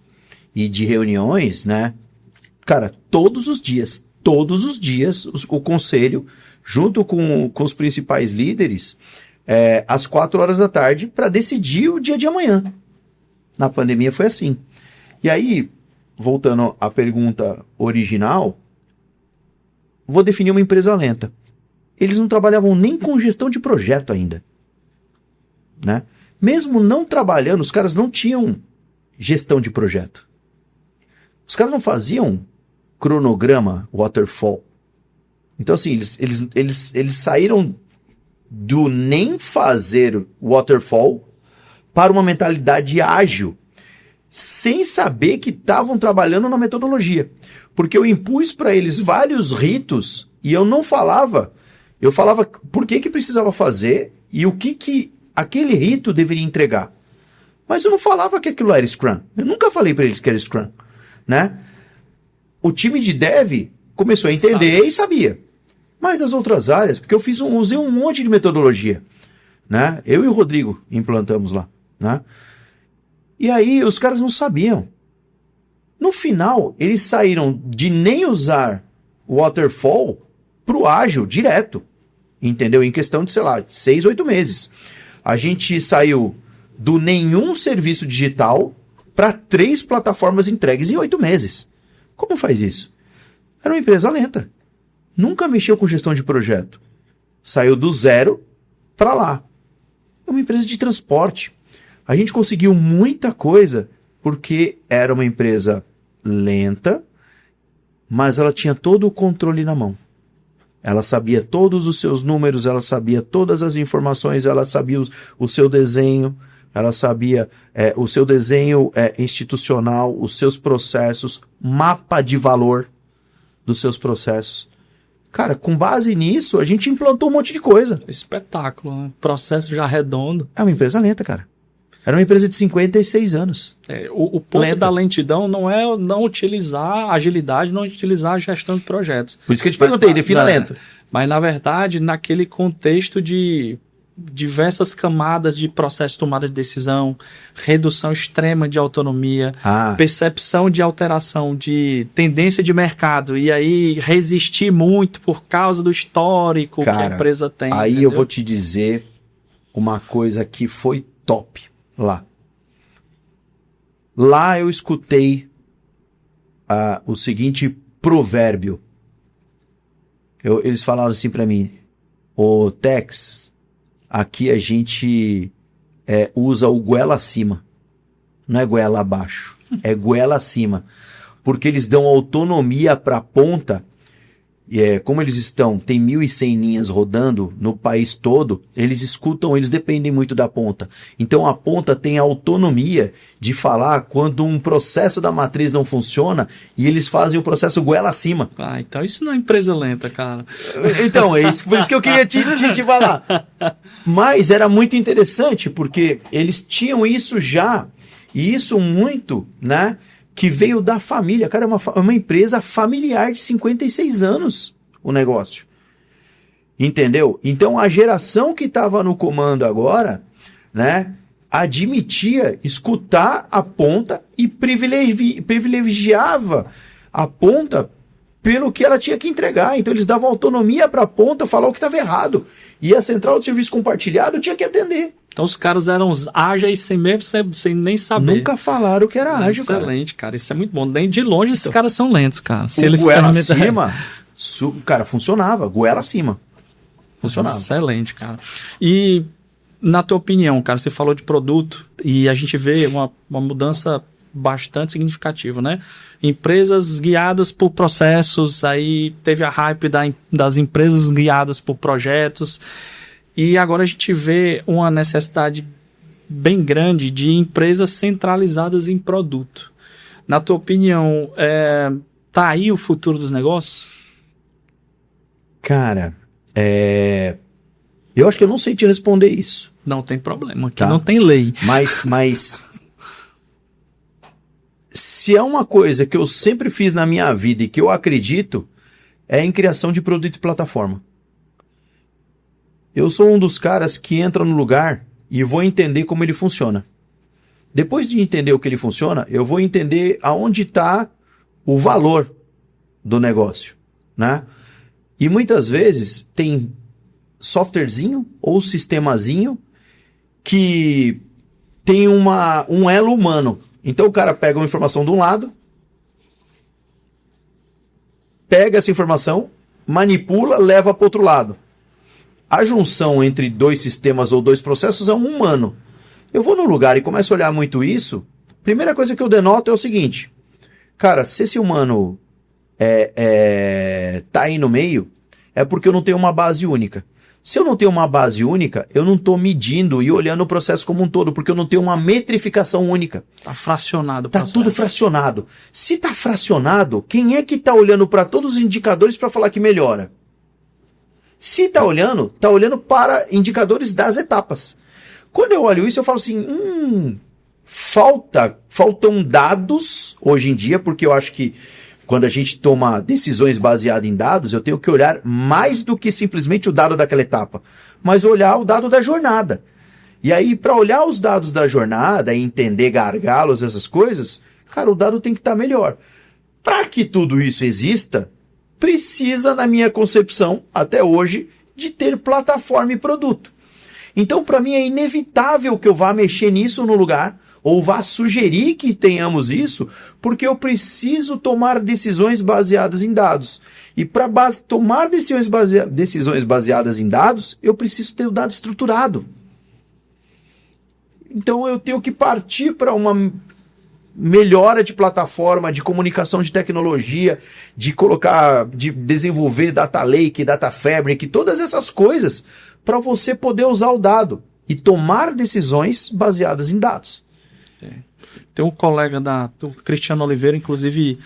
e de reuniões, né? Cara, todos os dias, o conselho, junto com os principais líderes, às 4 horas da tarde, para decidir o dia de amanhã. Na pandemia foi assim. E aí, voltando à pergunta original, vou definir uma empresa lenta. Eles não trabalhavam nem com gestão de projeto ainda, né? Mesmo não trabalhando, os caras não tinham gestão de projeto. Os caras não faziam cronograma waterfall. Então, assim, eles saíram do nem fazer waterfall para uma mentalidade ágil, sem saber que estavam trabalhando na metodologia. Porque eu impus para eles vários ritos e eu não falava. Eu falava por que precisava fazer e o que aquele rito deveria entregar. Mas eu não falava que aquilo era Scrum. Eu nunca falei para eles que era Scrum, né? O time de dev começou a entender e sabia. Mas as outras áreas, porque eu usei um monte de metodologia, né? Eu e o Rodrigo implantamos lá, né? E aí os caras não sabiam. No final, eles saíram de nem usar o waterfall pro ágil direto, entendeu? Em questão de, sei lá, 6, 8 meses. A gente saiu do nenhum serviço digital para 3 plataformas entregues em 8 meses. Como faz isso? Era uma empresa lenta. Nunca mexeu com gestão de projeto. Saiu do zero para lá. É uma empresa de transporte. A gente conseguiu muita coisa porque era uma empresa lenta, mas ela tinha todo o controle na mão. Ela sabia todos os seus números, ela sabia todas as informações, ela sabia o seu desenho, ela sabia o seu desenho institucional, os seus processos, mapa de valor dos seus processos. Cara, com base nisso, a gente implantou um monte de coisa. Espetáculo, né? Processo já redondo. É uma empresa lenta, cara. Era uma empresa de 56 anos. O ponto da lentidão não é não utilizar agilidade, não utilizar a gestão de projetos. Por isso que eu te perguntei, defina lento. Mas, na verdade, naquele contexto de diversas camadas de processo de tomada de decisão, redução extrema de autonomia, percepção de alteração de tendência de mercado, e aí resistir muito por causa do histórico, cara, que a empresa tem. Aí entendeu? Eu vou te dizer uma coisa que foi top lá. Lá eu escutei o seguinte provérbio. Eles falaram assim pra mim: Ô, Tex, aqui a gente usa o goela acima. Não é goela abaixo, é goela acima. Porque eles dão autonomia para a ponta. Como eles tem 1.100 linhas rodando no país todo, eles dependem muito da ponta. Então a ponta tem autonomia de falar quando um processo da matriz não funciona e eles fazem o processo goela acima. Ah, então isso não é empresa lenta, cara. Então, por isso que eu queria te falar. Mas era muito interessante, porque eles tinham isso já, e isso muito, né? Que veio da família. Cara, é uma empresa familiar de 56 anos, o negócio. Entendeu? Então, a geração que estava no comando agora, né, admitia escutar a ponta e privilegiava a ponta pelo que ela tinha que entregar. Então, eles davam autonomia para a ponta falar o que estava errado. E a central de serviço compartilhado tinha que atender. Então os caras eram ágeis sem nem saber. Nunca falaram que era ágil, cara. Excelente, cara. Isso é muito bom. Nem de longe esses caras são lentos, cara. Se eles goela acima, cara, funcionava. Goela acima. Funcionava. Excelente, cara. E, na tua opinião, cara, você falou de produto e a gente vê uma mudança bastante significativa, né? Empresas guiadas por processos, aí teve a hype das empresas guiadas por projetos. E agora a gente vê uma necessidade bem grande de empresas centralizadas em produto. Na tua opinião, tá aí o futuro dos negócios? Cara, eu acho que eu não sei te responder isso. Não tem problema, aqui não tem lei. Mas se é uma coisa que eu sempre fiz na minha vida e que eu acredito, é em criação de produto e plataforma. Eu sou um dos caras que entra no lugar e vou entender como ele funciona. Depois de entender o que ele funciona, eu vou entender aonde está o valor do negócio, né? E muitas vezes tem softwarezinho ou sistemazinho que tem um elo humano. Então o cara pega uma informação de um lado, pega essa informação, manipula, leva para o outro lado. A junção entre dois sistemas ou dois processos é um humano. Eu vou num lugar e começo a olhar muito isso, primeira coisa que eu denoto é o seguinte, cara, se esse humano tá aí no meio, é porque eu não tenho uma base única. Se eu não tenho uma base única, eu não estou medindo e olhando o processo como um todo, porque eu não tenho uma metrificação única. Tá fracionado o processo. Tá tudo fracionado. Se tá fracionado, quem é que tá olhando para todos os indicadores para falar que melhora? Se tá olhando para indicadores das etapas. Quando eu olho isso, eu falo assim, faltam dados hoje em dia, porque eu acho que quando a gente toma decisões baseadas em dados, eu tenho que olhar mais do que simplesmente o dado daquela etapa, mas olhar o dado da jornada. E aí, para olhar os dados da jornada e entender gargalos, essas coisas, cara, o dado tem que estar melhor. Para que tudo isso exista, precisa, na minha concepção, até hoje, de ter plataforma e produto. Então, para mim, é inevitável que eu vá mexer nisso no lugar, ou vá sugerir que tenhamos isso, porque eu preciso tomar decisões baseadas em dados. E para tomar decisões baseadas em dados, eu preciso ter o dado estruturado. Então, eu tenho que partir para uma melhora de plataforma, de comunicação de tecnologia, de desenvolver data lake, data fabric, todas essas coisas para você poder usar o dado e tomar decisões baseadas em dados. Tem um colega do Cristiano Oliveira, inclusive,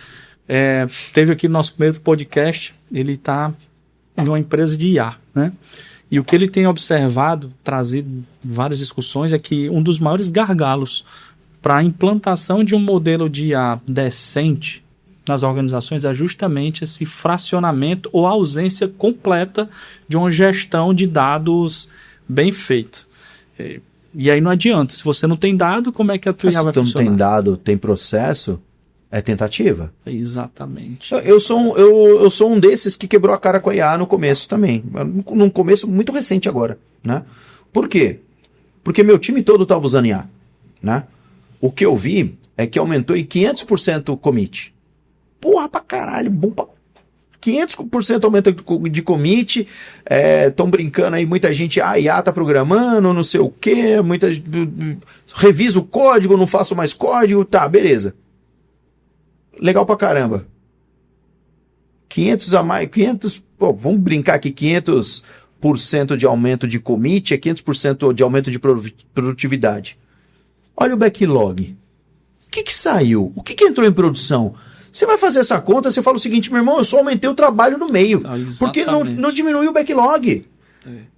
teve aqui no nosso primeiro podcast, ele está em uma empresa de IA, né? E o que ele tem observado, trazido várias discussões, é que um dos maiores gargalos para a implantação de um modelo de IA decente nas organizações é justamente esse fracionamento ou ausência completa de uma gestão de dados bem feita. E aí não adianta, se você não tem dado, como é que a tua IA vai funcionar? Se não tem dado, tem processo, é tentativa. Exatamente. Eu sou um desses que quebrou a cara com a IA no começo também. Num começo muito recente agora, né? Por quê? Porque meu time todo estava usando IA, né? O que eu vi é que aumentou em 500% o commit. Porra pra caralho, bom pra... 500% aumento de commit, estão brincando aí, muita gente, IA tá programando, não sei o quê, reviso o código, não faço mais código, tá, beleza. Legal pra caramba. 500 a mais, 500, pô, vamos brincar aqui, 500% de aumento de commit é 500% de aumento de produtividade. Olha o backlog. O que saiu? O que entrou em produção? Você vai fazer essa conta, você fala o seguinte, meu irmão, eu só aumentei o trabalho no meio, porque não diminuiu o backlog.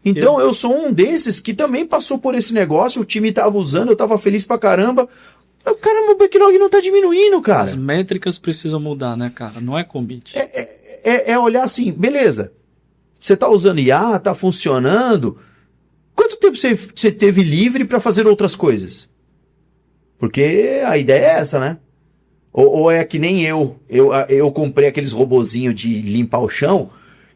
Então eu sou um desses que também passou por esse negócio, o time estava usando, eu estava feliz pra caramba. Caramba, o backlog não tá diminuindo, cara. As métricas precisam mudar, né, cara? Não é commit. É olhar assim, beleza, você tá usando IA, tá funcionando, quanto tempo você teve livre para fazer outras coisas? Porque a ideia é essa, né? Ou é que nem eu comprei aqueles robozinhos de limpar o chão,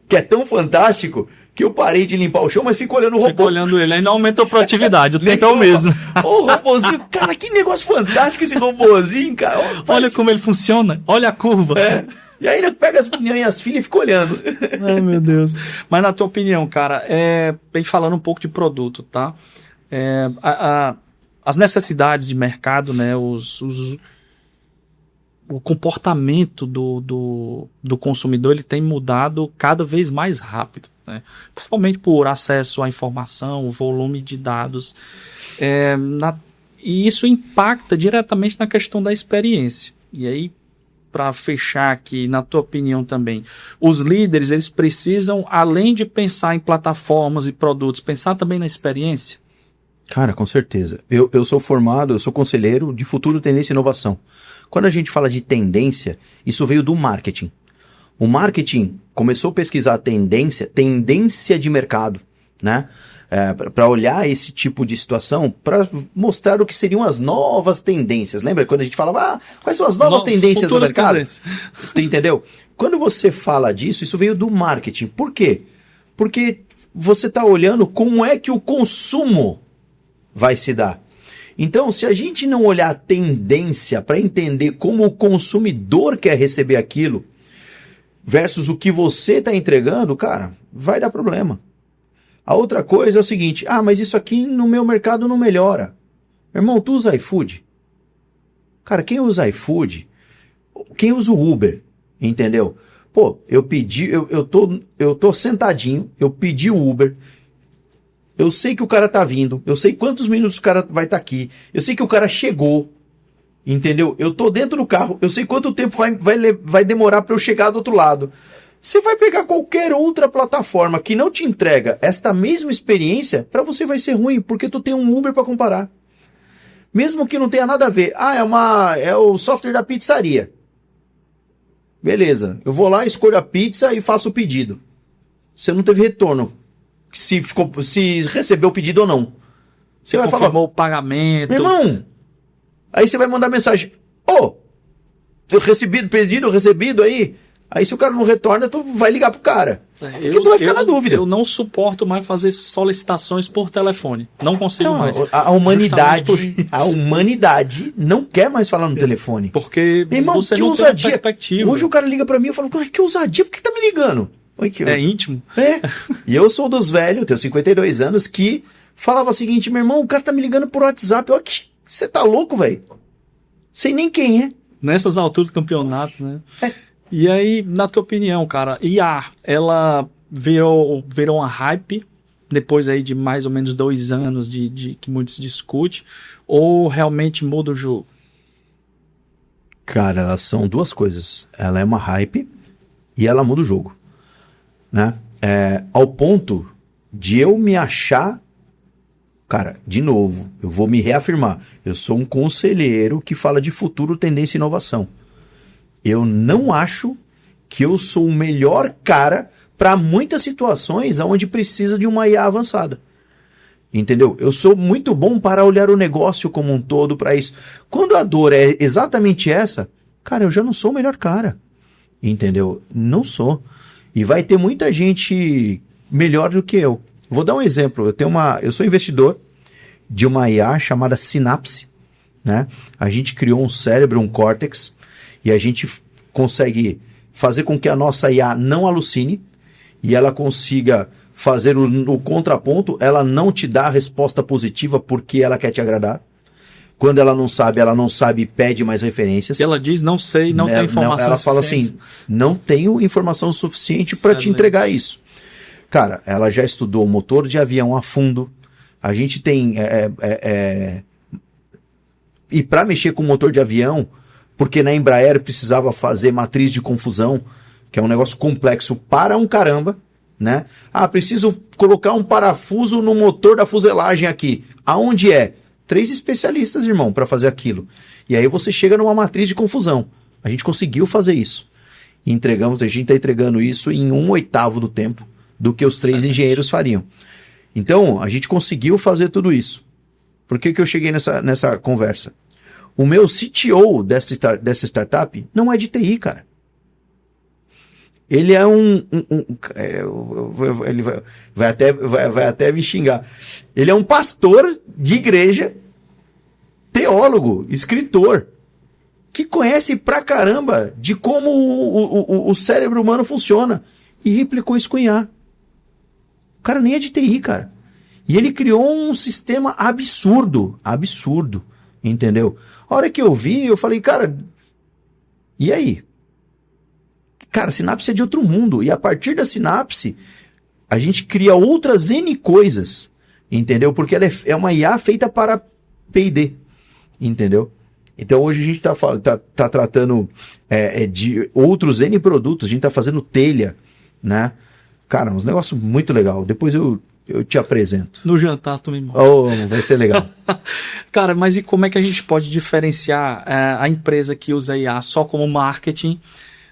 que é tão fantástico que eu parei de limpar o chão, mas fico olhando o robô. Fico olhando ele, ainda aumenta a produtividade, o tempo é o mesmo. O robozinho, cara, que negócio fantástico esse robozinho, cara. Olha como ele funciona, olha a curva. E aí ele pega as meninas e as filhas e fica olhando. Ai, meu Deus. Mas na tua opinião, cara, bem falando um pouco de produto, tá? As necessidades de mercado, né, o comportamento do consumidor, ele tem mudado cada vez mais rápido, né? Principalmente por acesso à informação, o volume de dados, e isso impacta diretamente na questão da experiência. E aí, para fechar aqui, na tua opinião também, os líderes, eles precisam, além de pensar em plataformas e produtos, pensar também na experiência? Cara, com certeza. Eu sou conselheiro de futuro, tendência e inovação. Quando a gente fala de tendência, isso veio do marketing. O marketing começou a pesquisar tendência de mercado, né? Para olhar esse tipo de situação, para mostrar o que seriam as novas tendências. Lembra quando a gente falava, quais são as novas tendências do mercado? Tu entendeu? Quando você fala disso, isso veio do marketing. Por quê? Porque você está olhando como é que o consumo vai se dar. Então, se a gente não olhar a tendência para entender como o consumidor quer receber aquilo versus o que você está entregando, cara, vai dar problema. A outra coisa é o seguinte, mas isso aqui no meu mercado não melhora. Meu irmão, tu usa iFood? Cara, quem usa iFood, quem usa o Uber, entendeu? Pô, eu tô sentadinho, eu pedi o Uber, eu sei que o cara tá vindo, eu sei quantos minutos o cara vai estar aqui, eu sei que o cara chegou, entendeu? Eu tô dentro do carro, eu sei quanto tempo vai demorar para eu chegar do outro lado. Você vai pegar qualquer outra plataforma que não te entrega esta mesma experiência, para você vai ser ruim, porque tu tem um Uber para comparar. Mesmo que não tenha nada a ver. É o software da pizzaria. Beleza, eu vou lá, escolho a pizza e faço o pedido. Você não teve retorno. Se recebeu o pedido ou não. Você vai falar, o pagamento. Meu irmão, aí você vai mandar mensagem. Pedido recebido aí. Aí se o cara não retorna, tu vai ligar pro cara. Porque tu vai ficar na dúvida. Eu não suporto mais fazer solicitações por telefone. Não consigo mais. A humanidade não quer mais falar no telefone. Porque irmão, você não tem perspectiva. Hoje o cara liga pra mim e fala, que ousadia, por que tá me ligando? É íntimo. E eu sou dos velhos, tenho 52 anos, que falava o seguinte, meu irmão, o cara tá me ligando por WhatsApp. Você tá louco, velho? Sei nem quem é. Nessas alturas do campeonato, né? E aí, na tua opinião, cara, IA, ela virou uma hype depois aí de mais ou menos 2 anos de que muito se discute, ou realmente muda o jogo? Cara, elas são duas coisas. Ela é uma hype e ela muda o jogo, né? Ao ponto de eu me achar... Cara, de novo, eu vou me reafirmar. Eu sou um conselheiro que fala de futuro, tendência e inovação. Eu não acho que eu sou o melhor cara para muitas situações onde precisa de uma IA avançada. Entendeu? Eu sou muito bom para olhar o negócio como um todo para isso. Quando a dor é exatamente essa, cara, eu já não sou o melhor cara. Entendeu? Não sou. E vai ter muita gente melhor do que eu. Vou dar um exemplo. Eu sou investidor de uma IA chamada Synapse, né? A gente criou um cérebro, um córtex, e a gente consegue fazer com que a nossa IA não alucine e ela consiga fazer o contraponto. Ela não te dá a resposta positiva porque ela quer te agradar. Quando ela não sabe e pede mais referências. Ela diz, não sei, não tem informação ela fala suficiente. assim, não tenho informação suficiente para te entregar isso. Cara, ela já estudou motor de avião a fundo. A gente tem... E para mexer com motor de avião, porque na Embraer precisava fazer matriz de confusão, que é um negócio complexo para um caramba, né? Ah, preciso colocar um parafuso no motor da fuselagem aqui. Aonde é? 3 especialistas, irmão, para fazer aquilo. E aí você chega numa matriz de confusão. A gente conseguiu fazer isso. E entregamos, a gente está entregando isso em 1/8 do tempo do que os 3 engenheiros fariam. Então, a gente conseguiu fazer tudo isso. Por que eu cheguei nessa conversa? O meu CTO dessa startup não é de TI, cara. Ele é ele vai até me xingar. Ele é um pastor de igreja, teólogo, escritor, que conhece pra caramba de como o cérebro humano funciona. E replicou isso com IA. O cara nem é de TI, cara. E ele criou um sistema absurdo, entendeu? A hora que eu vi, eu falei, cara, e aí? Cara, sinapse é de outro mundo. E a partir da sinapse, a gente cria outras N coisas, entendeu? Porque ela é uma IA feita para P&D, entendeu? Então hoje a gente tá tratando de outros N produtos, a gente tá fazendo telha, né? Cara, uns negócios muito legal. Depois eu te apresento. No jantar tu me mostra. Oh, vai ser legal. Cara, mas e como é que a gente pode diferenciar a empresa que usa IA só como marketing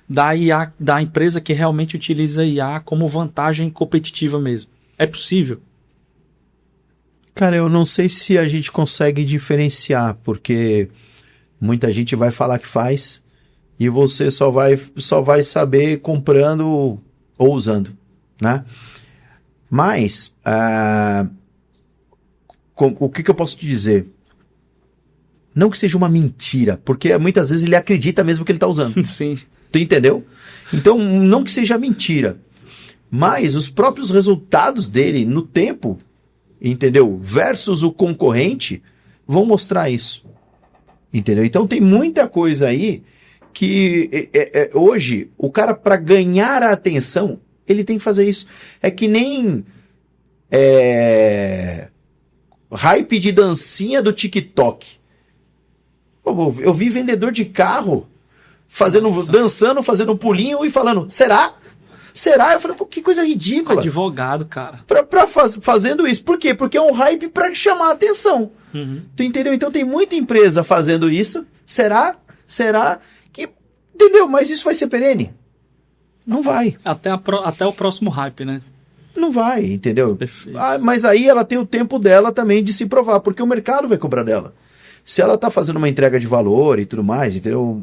da empresa que realmente utiliza IA como vantagem competitiva mesmo? É possível? Cara, eu não sei se a gente consegue diferenciar, porque muita gente vai falar que faz e você só vai saber comprando ou usando, né? Mas, o que eu posso te dizer? Não que seja uma mentira, porque muitas vezes ele acredita mesmo que ele está usando. Sim. Tu entendeu? Então, não que seja mentira, mas os próprios resultados dele no tempo, entendeu? Versus o concorrente, vão mostrar isso. Entendeu? Então, tem muita coisa aí que hoje, o cara, para ganhar a atenção, ele tem que fazer isso. É que nem hype de dancinha do TikTok. Eu vi vendedor de carro dançando, fazendo um pulinho e falando, será? Será? Eu falei, pô, que coisa ridícula. Advogado, cara. Fazendo isso. Por quê? Porque é um hype pra chamar a atenção. Uhum. Tu entendeu? Então tem muita empresa fazendo isso. Será? Será? Que, entendeu? Mas isso vai ser perene? Não vai. Até o próximo hype, né? Não vai, entendeu? Perfeito. Mas aí ela tem o tempo dela também de se provar, porque o mercado vai cobrar dela. Se ela tá fazendo uma entrega de valor e tudo mais, entendeu?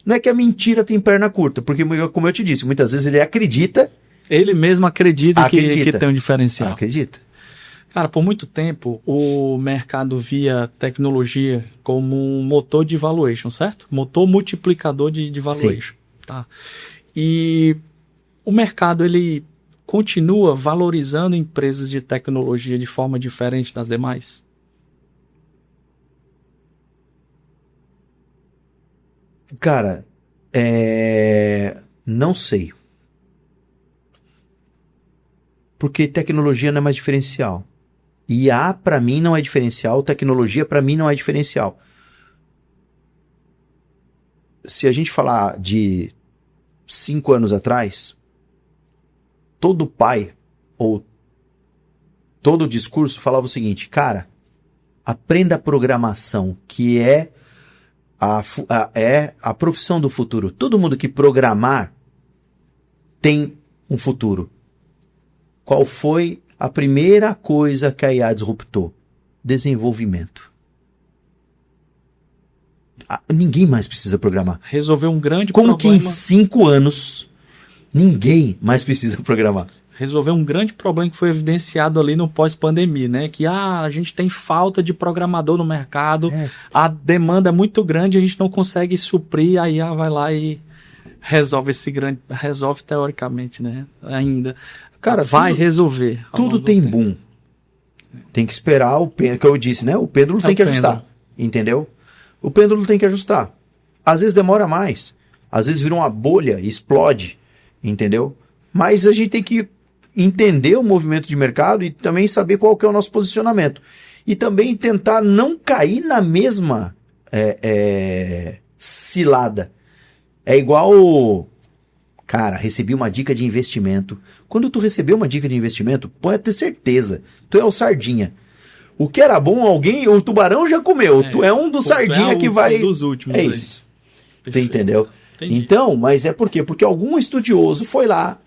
Não é que a mentira tem perna curta, porque, como eu te disse, muitas vezes ele acredita. Ele mesmo acredita. Que tem um diferencial. Acredita. Cara, por muito tempo, o mercado via tecnologia como um motor de valuation, certo? Motor multiplicador de valuation. Sim. Tá? E o mercado, ele continua valorizando empresas de tecnologia de forma diferente das demais? Cara, não sei. Porque tecnologia não é mais diferencial. IA para mim não é diferencial, tecnologia para mim não é diferencial. Se a gente falar de 5 anos atrás, todo pai ou todo discurso falava o seguinte, cara, aprenda programação, que é a profissão do futuro. Todo mundo que programar tem um futuro. Qual foi a primeira coisa que a IA disruptou? Desenvolvimento. Ninguém mais precisa programar. Resolver um grande problema. Como que em 5 anos ninguém mais precisa programar? Resolver um grande problema que foi evidenciado ali no pós-pandemia, né? Que a gente tem falta de programador no mercado, a demanda é muito grande, a gente não consegue suprir, a IA vai lá e resolve esse grande... Resolve teoricamente, né? Ainda. Cara, vai tudo- resolver. ao Tudo longo do tem tempo. boom. Tem que esperar o pêndulo, que eu disse, né? O pêndulo tem o que ajustar, pêndulo. entendeu? O pêndulo tem que ajustar. Às vezes demora mais, às vezes vira uma bolha e explode, entendeu? Mas a gente tem que entender o movimento de mercado e também saber qual que é o nosso posicionamento. E também tentar não cair na mesma cilada. É igual... Cara, recebi uma dica de investimento. Quando tu recebeu uma dica de investimento, pode ter certeza, tu é o sardinha. O que era bom, o tubarão já comeu. Tu é um do sardinha que vai... dos últimos. É aí. isso. Tu Perfeito. entendeu? Entendi. Então, mas é por quê? Porque algum estudioso foi lá,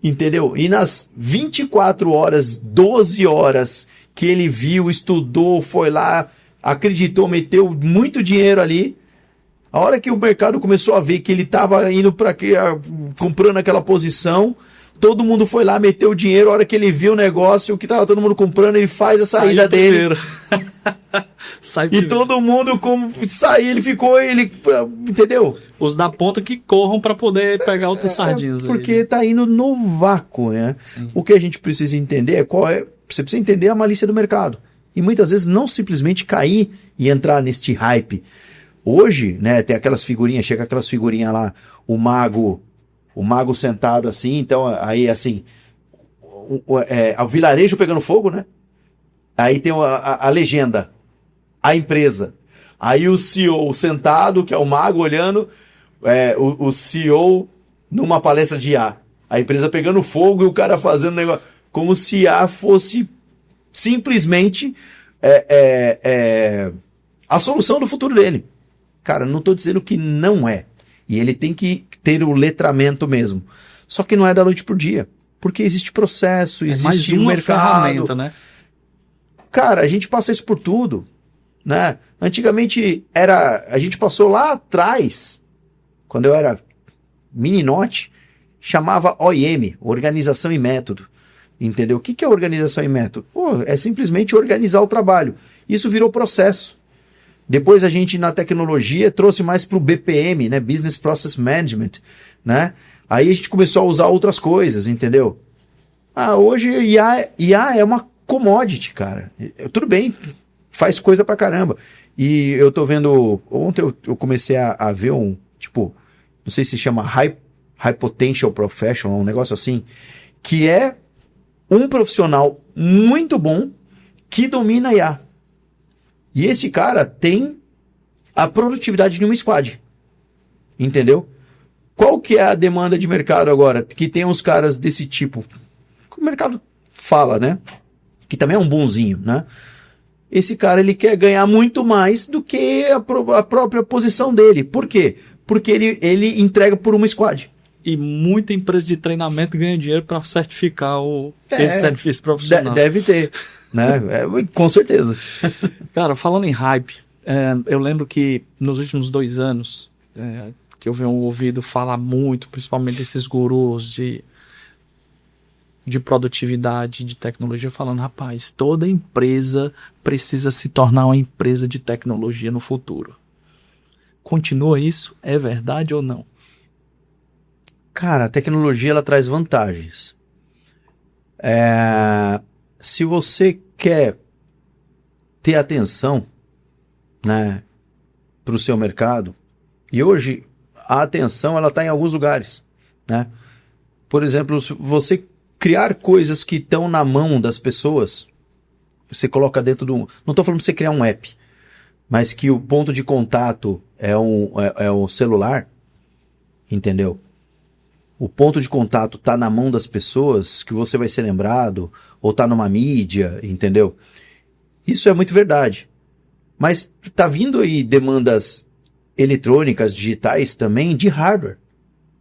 entendeu? E nas 24 horas, 12 horas que ele viu, estudou, foi lá, acreditou, meteu muito dinheiro ali. A hora que o mercado começou a ver que ele estava indo para comprando aquela posição, todo mundo foi lá, meteu o dinheiro. A hora que ele viu o negócio, o que estava todo mundo comprando, ele faz a saída dele. Sai E primeiro. todo mundo sair, ele ficou, entendeu? Os da ponta que corram para poder pegar outras sardinhas. Porque aí, né? tá indo no vácuo, né? Sim. O que a gente precisa entender é você precisa entender a malícia do mercado. E muitas vezes não simplesmente cair e entrar neste hype. Hoje, né, tem aquelas figurinhas, chega aquelas figurinhas lá, o mago sentado assim, então aí assim, o vilarejo pegando fogo, né? Aí tem a legenda, a empresa. Aí o CEO sentado, que é o mago olhando, o CEO numa palestra de IA. A empresa pegando fogo e o cara fazendo negócio. Como se IA fosse simplesmente a solução do futuro dele. Cara, não estou dizendo que não é. E ele tem que ter o letramento mesmo. Só que não é da noite pro dia. Porque existe processo, Mais existe uma mercado. ferramenta, né? Cara, a gente passa isso por tudo, né? Antigamente a gente passou lá atrás, quando eu era meninote, chamava OIM, Organização e Método. Entendeu? O que é organização e método? Pô, é simplesmente organizar o trabalho. Isso virou processo. Depois a gente, na tecnologia, trouxe mais para o BPM, né? Business Process Management, né? Aí a gente começou a usar outras coisas, entendeu? Hoje IA é uma commodity, cara. Tudo bem, faz coisa pra caramba. E eu tô vendo... Ontem eu comecei a ver não sei se chama High Potential Professional, um negócio assim, que é um profissional muito bom que domina IA. E esse cara tem a produtividade de uma squad. Entendeu? Qual que é a demanda de mercado agora? Que tem uns caras desse tipo. O mercado fala, né? Que também é um bonzinho, né? Esse cara, ele quer ganhar muito mais do que a própria posição dele. Por quê? Porque ele entrega por uma squad. E muita empresa de treinamento ganha dinheiro para certificar esse serviço profissional. Deve ter, né? Com certeza. Cara, falando em hype, eu lembro que nos últimos 2 anos, que eu venho ouvido falar muito, principalmente desses gurus de produtividade, de tecnologia, falando, rapaz, toda empresa precisa se tornar uma empresa de tecnologia no futuro. Continua isso? É verdade ou não? Cara, a tecnologia, ela traz vantagens. Se você quer ter atenção, né, para o seu mercado, e hoje a atenção, ela está em alguns lugares, né? Por exemplo, se você criar coisas que estão na mão das pessoas, você coloca dentro do... Não estou falando para você criar um app, mas que o ponto de contato é o celular, entendeu? O ponto de contato está na mão das pessoas, que você vai ser lembrado, ou está numa mídia, entendeu? Isso é muito verdade. Mas está vindo aí demandas eletrônicas, digitais também, de hardware.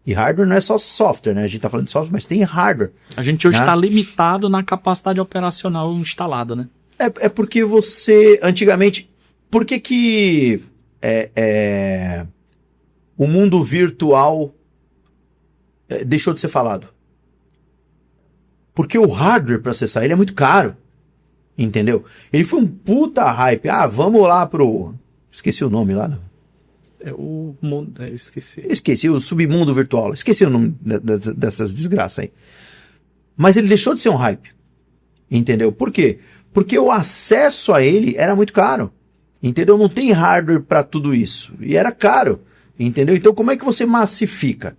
E hardware não é só software, né? A gente está falando de software, mas tem hardware. A gente hoje né? está limitado na capacidade operacional instalada, né? É porque você, antigamente... Por que o mundo virtual deixou de ser falado? Porque o hardware para acessar ele é muito caro. Entendeu? Ele foi um puta hype. Vamos lá pro... Esqueci o nome lá. Eu esqueci. Esqueci o submundo virtual. Esqueci o nome dessas desgraças aí. Mas ele deixou de ser um hype. Entendeu? Por quê? Porque o acesso a ele era muito caro. Entendeu? Não tem hardware para tudo isso. E era caro. Entendeu? Então como é que você massifica?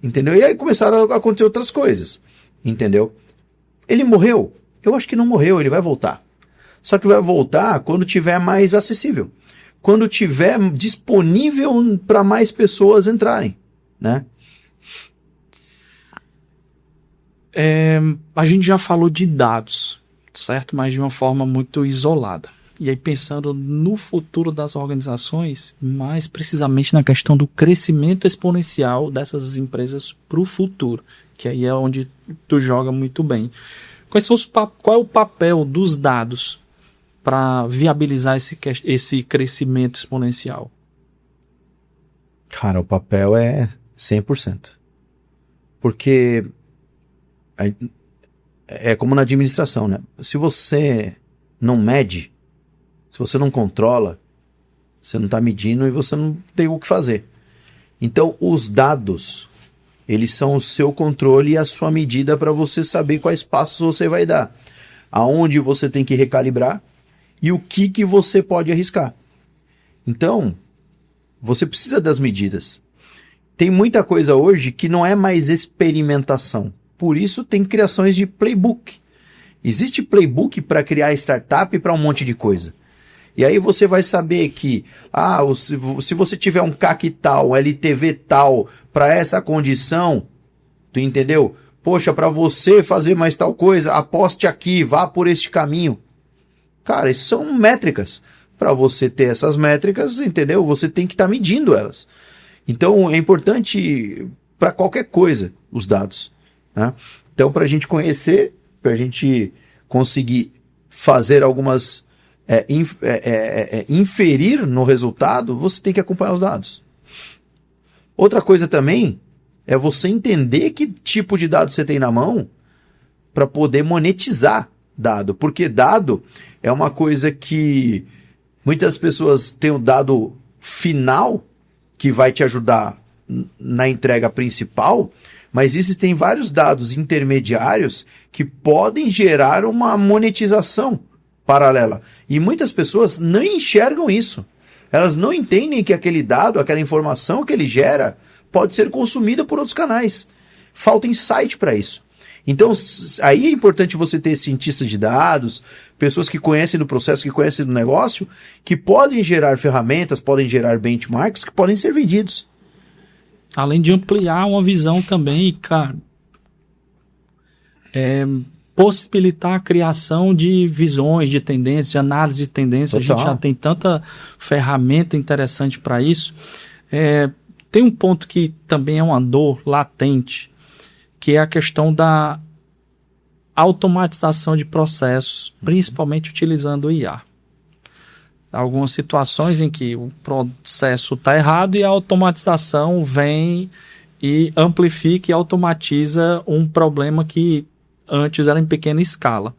Entendeu? E aí começaram a acontecer outras coisas. Entendeu? Ele morreu? Eu acho que não morreu, ele vai voltar. Só que vai voltar quando tiver mais acessível. Quando tiver disponível para mais pessoas entrarem, né? A gente já falou de dados, certo? Mas de uma forma muito isolada. E aí pensando no futuro das organizações, mais precisamente na questão do crescimento exponencial dessas empresas para o futuro, que aí é onde tu joga muito bem. Qual é o papel dos dados para viabilizar esse crescimento exponencial? Cara, o papel é 100%. Porque é como na administração, né? Se você não mede, se você não controla, você não está medindo e você não tem o que fazer. Então, os dados, eles são o seu controle e a sua medida para você saber quais passos você vai dar. Aonde você tem que recalibrar e o que você pode arriscar. Então, você precisa das medidas. Tem muita coisa hoje que não é mais experimentação. Por isso tem criações de playbook. Existe playbook para criar startup para um monte de coisa. E aí você vai saber que se você tiver um CAC tal, LTV tal, para essa condição, tu entendeu? Poxa, para você fazer mais tal coisa, aposte aqui, vá por este caminho. Cara, isso são métricas. Para você ter essas métricas, entendeu? Você tem que estar medindo elas. Então é importante para qualquer coisa os dados, né? Então para a gente conhecer, para a gente conseguir fazer algumas inferir no resultado, você tem que acompanhar os dados. Outra coisa também é você entender que tipo de dado você tem na mão para poder monetizar dado, porque dado é uma coisa que muitas pessoas têm o dado final que vai te ajudar na entrega principal, mas existem vários dados intermediários que podem gerar uma monetização paralela. E muitas pessoas não enxergam isso. Elas não entendem que aquele dado, aquela informação que ele gera, pode ser consumida por outros canais. Falta insight para isso. Então, aí é importante você ter cientistas de dados, pessoas que conhecem do processo, que conhecem do negócio, que podem gerar ferramentas, podem gerar benchmarks que podem ser vendidos. Além de ampliar uma visão também, cara, possibilitar a criação de visões, de tendências, de análise de tendências. Total. A gente já tem tanta ferramenta interessante para isso. Tem um ponto que também é uma dor latente, que é a questão da automatização de processos, principalmente utilizando o IA. Algumas situações em que o processo está errado e a automatização vem e amplifica e automatiza um problema que antes era em pequena escala.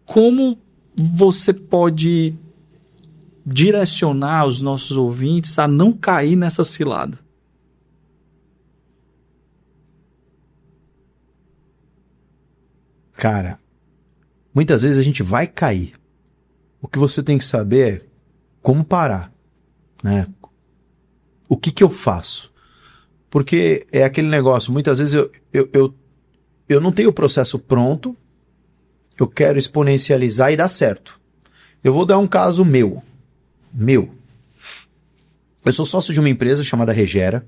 Como você pode direcionar os nossos ouvintes a não cair nessa cilada? Cara, muitas vezes a gente vai cair. O que você tem que saber é como parar, né? O que eu faço? Porque é aquele negócio, muitas vezes eu não tenho o processo pronto, eu quero exponencializar e dar certo. Eu vou dar um caso meu. Eu sou sócio de uma empresa chamada Regera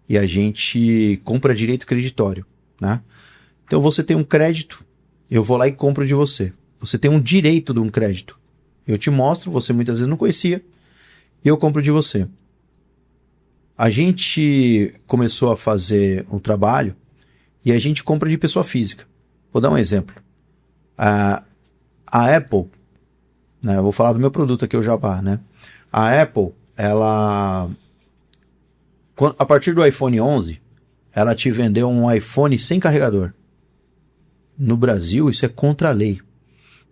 e a gente compra direito creditório, né? Então você tem um crédito, eu vou lá e compro de você. Você tem um direito de um crédito. Eu te mostro, você muitas vezes não conhecia, e eu compro de você. A gente começou a fazer um trabalho e a gente compra de pessoa física. Vou dar um exemplo. A Apple, né, eu vou falar do meu produto aqui, o Jabá, né? A Apple, ela... a partir do iPhone 11, ela te vendeu um iPhone sem carregador. No Brasil, isso é contra a lei,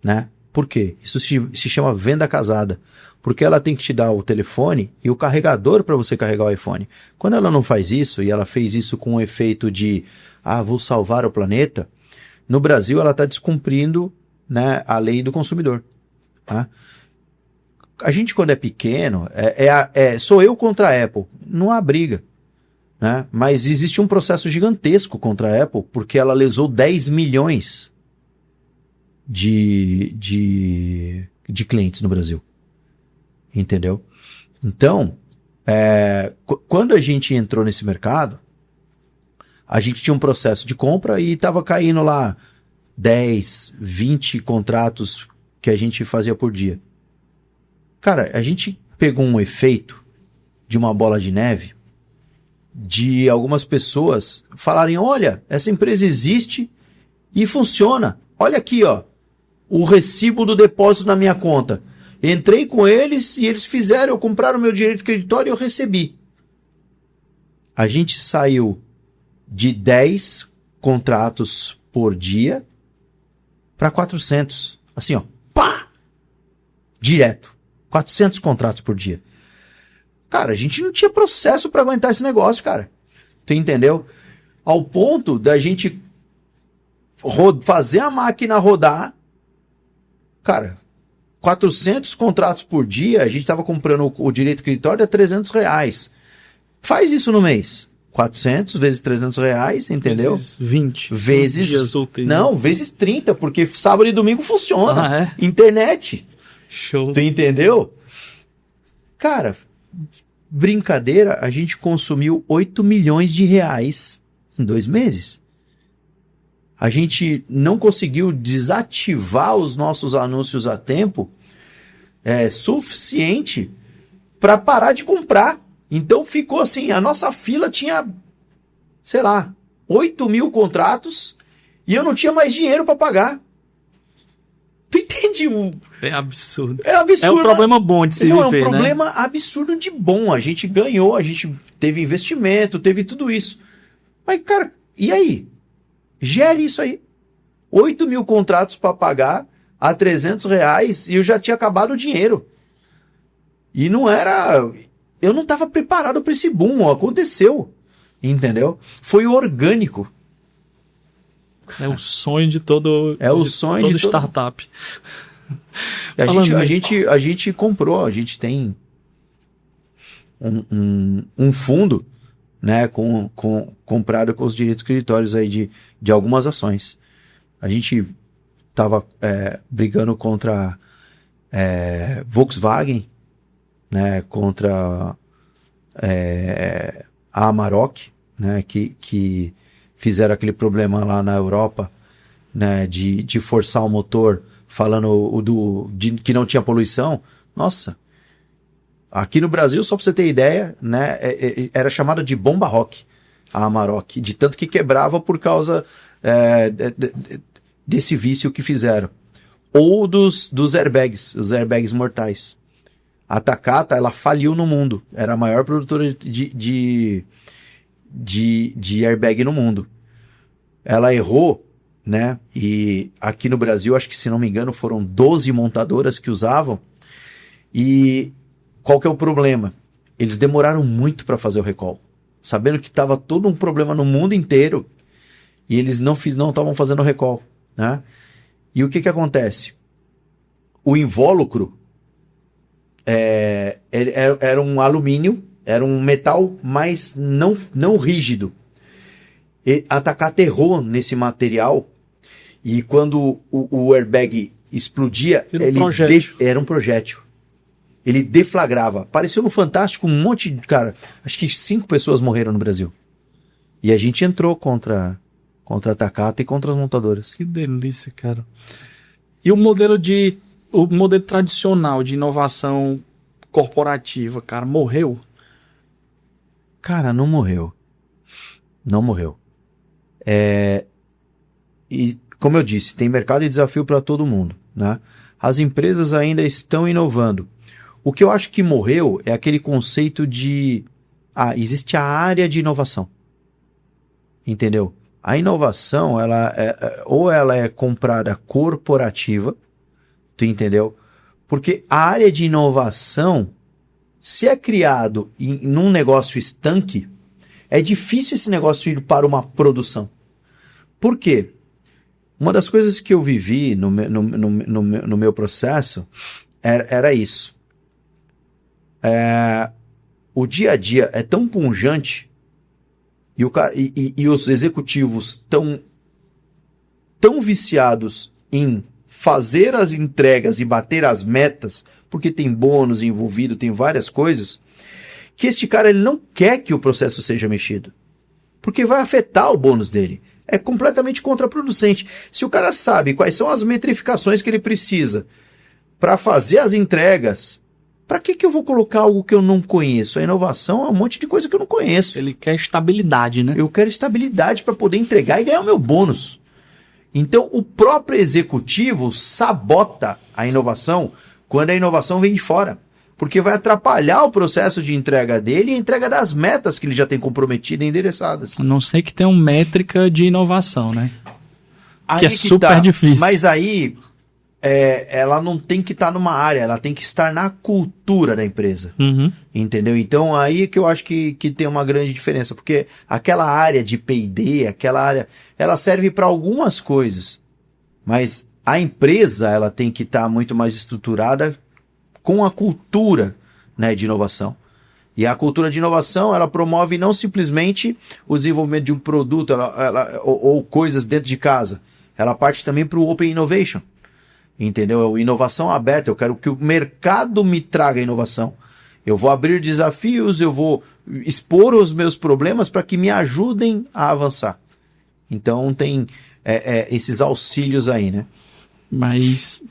né? Por quê? Isso se chama venda casada. Porque ela tem que te dar o telefone e o carregador para você carregar o iPhone. Quando ela não faz isso, e ela fez isso com o efeito de vou salvar o planeta, no Brasil ela está descumprindo, né, a lei do consumidor. Tá? A gente, quando é pequeno, sou eu contra a Apple. Não há briga. Né? Mas existe um processo gigantesco contra a Apple, porque ela lesou 10 milhões de clientes no Brasil. Entendeu? Então, quando a gente entrou nesse mercado, a gente tinha um processo de compra e estava caindo lá 10, 20 contratos que a gente fazia por dia. Cara, a gente pegou um efeito de uma bola de neve de algumas pessoas falarem, olha, essa empresa existe e funciona. Olha aqui, ó, o recibo do depósito na minha conta. Entrei com eles e eles fizeram, eu compraram meu direito creditório e eu recebi. A gente saiu de 10 contratos por dia para 400. Assim, ó, pá! Direto. 400 contratos por dia. Cara, a gente não tinha processo para aguentar esse negócio, cara. Tu entendeu? Ao ponto da gente fazer a máquina rodar. Cara, 400 contratos por dia, a gente estava comprando o direito creditório a R$300. Faz isso no mês. 400 vezes R$300, entendeu? Vezes 20. Vezes... dias úteis. Não, vezes 30, porque sábado e domingo funciona. Internet. Show. Tu entendeu? Cara, brincadeira, a gente consumiu 8 milhões de reais em 2 meses. A gente não conseguiu desativar os nossos anúncios a tempo suficiente para parar de comprar. Então ficou assim, a nossa fila tinha, sei lá, 8 mil contratos e eu não tinha mais dinheiro para pagar. Tu entende? É absurdo. É absurdo. É um problema bom de se viver, né? É um problema absurdo de bom. A gente ganhou, a gente teve investimento, teve tudo isso. Mas, cara, e aí? Gere isso aí. 8 mil contratos para pagar a R$300 e eu já tinha acabado o dinheiro. E não era... Eu não estava preparado para esse boom. Aconteceu. Entendeu? Foi orgânico. É o sonho de todo, todo startup. A gente comprou, a gente tem um fundo, né, comprado com os direitos creditórios aí de algumas ações. A gente estava brigando contra Volkswagen, né, contra a Amarok, né, que fizeram aquele problema lá na Europa, né, de forçar o motor, falando que não tinha poluição. Nossa, aqui no Brasil, só para você ter ideia, né, era chamada de bomba rock, a Amarok, de tanto que quebrava por causa desse vício que fizeram. Ou dos airbags, os airbags mortais. A Takata, ela faliu no mundo, era a maior produtora de airbag no mundo. Ela errou, né? E aqui no Brasil, acho que, se não me engano, foram 12 montadoras que usavam. E qual que é o problema? Eles demoraram muito para fazer o recall, sabendo que estava todo um problema no mundo inteiro e eles não estavam fazendo o recall, né? E o que acontece? O invólucro era um alumínio, era um metal mais não rígido. E a Takata errou nesse material e quando o airbag explodia, era um projétil. Ele deflagrava. Apareceu no Fantástico um monte de... Cara, acho que 5 pessoas morreram no Brasil. E a gente entrou contra a Takata e contra as montadoras. Que delícia, cara. E o modelo tradicional de inovação corporativa, cara, morreu? Cara, não morreu. Não morreu. E, como eu disse, tem mercado e desafio para todo mundo, né? As empresas ainda estão inovando. O que eu acho que morreu é aquele conceito de... existe a área de inovação. Entendeu? A inovação, ou ela é comprada corporativa, Tu entendeu? Porque a área de inovação, se é criado num negócio estanque, é difícil esse negócio ir para uma produção. Por quê? Uma das coisas que eu vivi no meu processo era isso. O dia a dia é tão pungente e os executivos tão viciados em fazer as entregas e bater as metas, porque tem bônus envolvido, tem várias coisas, que este cara ele não quer que o processo seja mexido, porque vai afetar o bônus dele. É completamente contraproducente. Se o cara sabe quais são as metrificações que ele precisa para fazer as entregas, para que eu vou colocar algo que eu não conheço? A inovação é um monte de coisa que eu não conheço. Ele quer estabilidade, né? Eu quero estabilidade para poder entregar e ganhar o meu bônus. Então, o próprio executivo sabota a inovação quando a inovação vem de fora, porque vai atrapalhar o processo de entrega dele e a entrega das metas que ele já tem comprometido e endereçadas. A não ser que tenha uma métrica de inovação, né? Aí que é super difícil. Mas aí, ela não tem que estar numa área, ela tem que estar na cultura da empresa. Uhum. Entendeu? Então aí que eu acho que tem uma grande diferença, porque aquela área de P&D, aquela área, ela serve para algumas coisas, mas a empresa ela tem que estar muito mais estruturada com a cultura, né, de inovação. E a cultura de inovação ela promove não simplesmente o desenvolvimento de um produto ou coisas dentro de casa, ela parte também para o Open Innovation. Entendeu? Inovação aberta, eu quero que o mercado me traga inovação. Eu vou abrir desafios, eu vou expor os meus problemas para que me ajudem a avançar. Então tem esses auxílios aí, né? Mas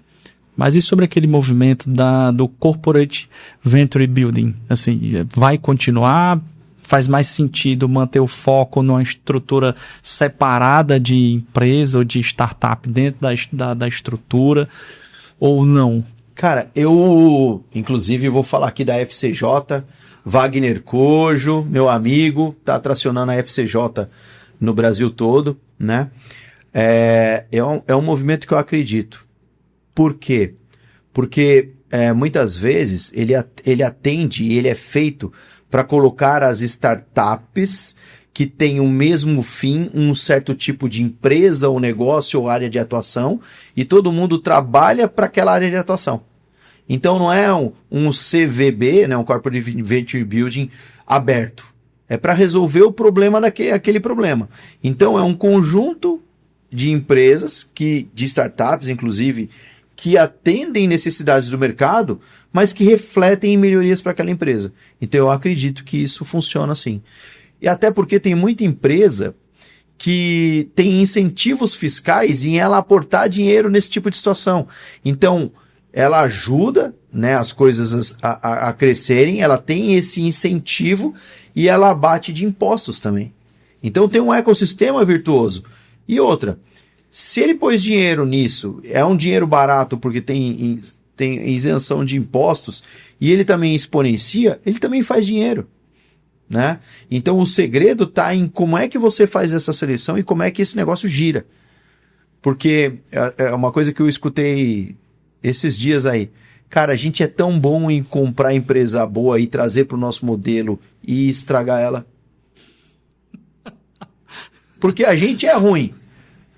e sobre aquele movimento do Corporate Venture Building? Assim, vai continuar? Faz mais sentido manter o foco numa estrutura separada de empresa ou de startup dentro da estrutura ou não? Cara, eu inclusive vou falar aqui da FCJ, Wagner Cojo, meu amigo, tá tracionando a FCJ no Brasil todo, né? É um movimento que eu acredito. Por quê? Porque muitas vezes ele atende e ele é feito para colocar as startups que têm o mesmo fim, um certo tipo de empresa ou negócio ou área de atuação, e todo mundo trabalha para aquela área de atuação. Então não é um CVB, né, um Corporate Venture Building aberto. É para resolver o problema daquele problema. Então é um conjunto de empresas, de startups, inclusive, que atendem necessidades do mercado, mas que refletem em melhorias para aquela empresa. Então eu acredito que isso funciona assim. E até porque tem muita empresa que tem incentivos fiscais em ela aportar dinheiro nesse tipo de situação. Então ela ajuda, né, as coisas a crescerem, ela tem esse incentivo e ela abate de impostos também. Então tem um ecossistema virtuoso. E outra, se ele pôs dinheiro nisso, é um dinheiro barato porque tem isenção de impostos e ele também exponencia, ele também faz dinheiro, né? Então o segredo está em como é que você faz essa seleção e como é que esse negócio gira. Porque é uma coisa que eu escutei esses dias aí. Cara, a gente é tão bom em comprar empresa boa e trazer para o nosso modelo e estragar ela. Porque a gente é ruim,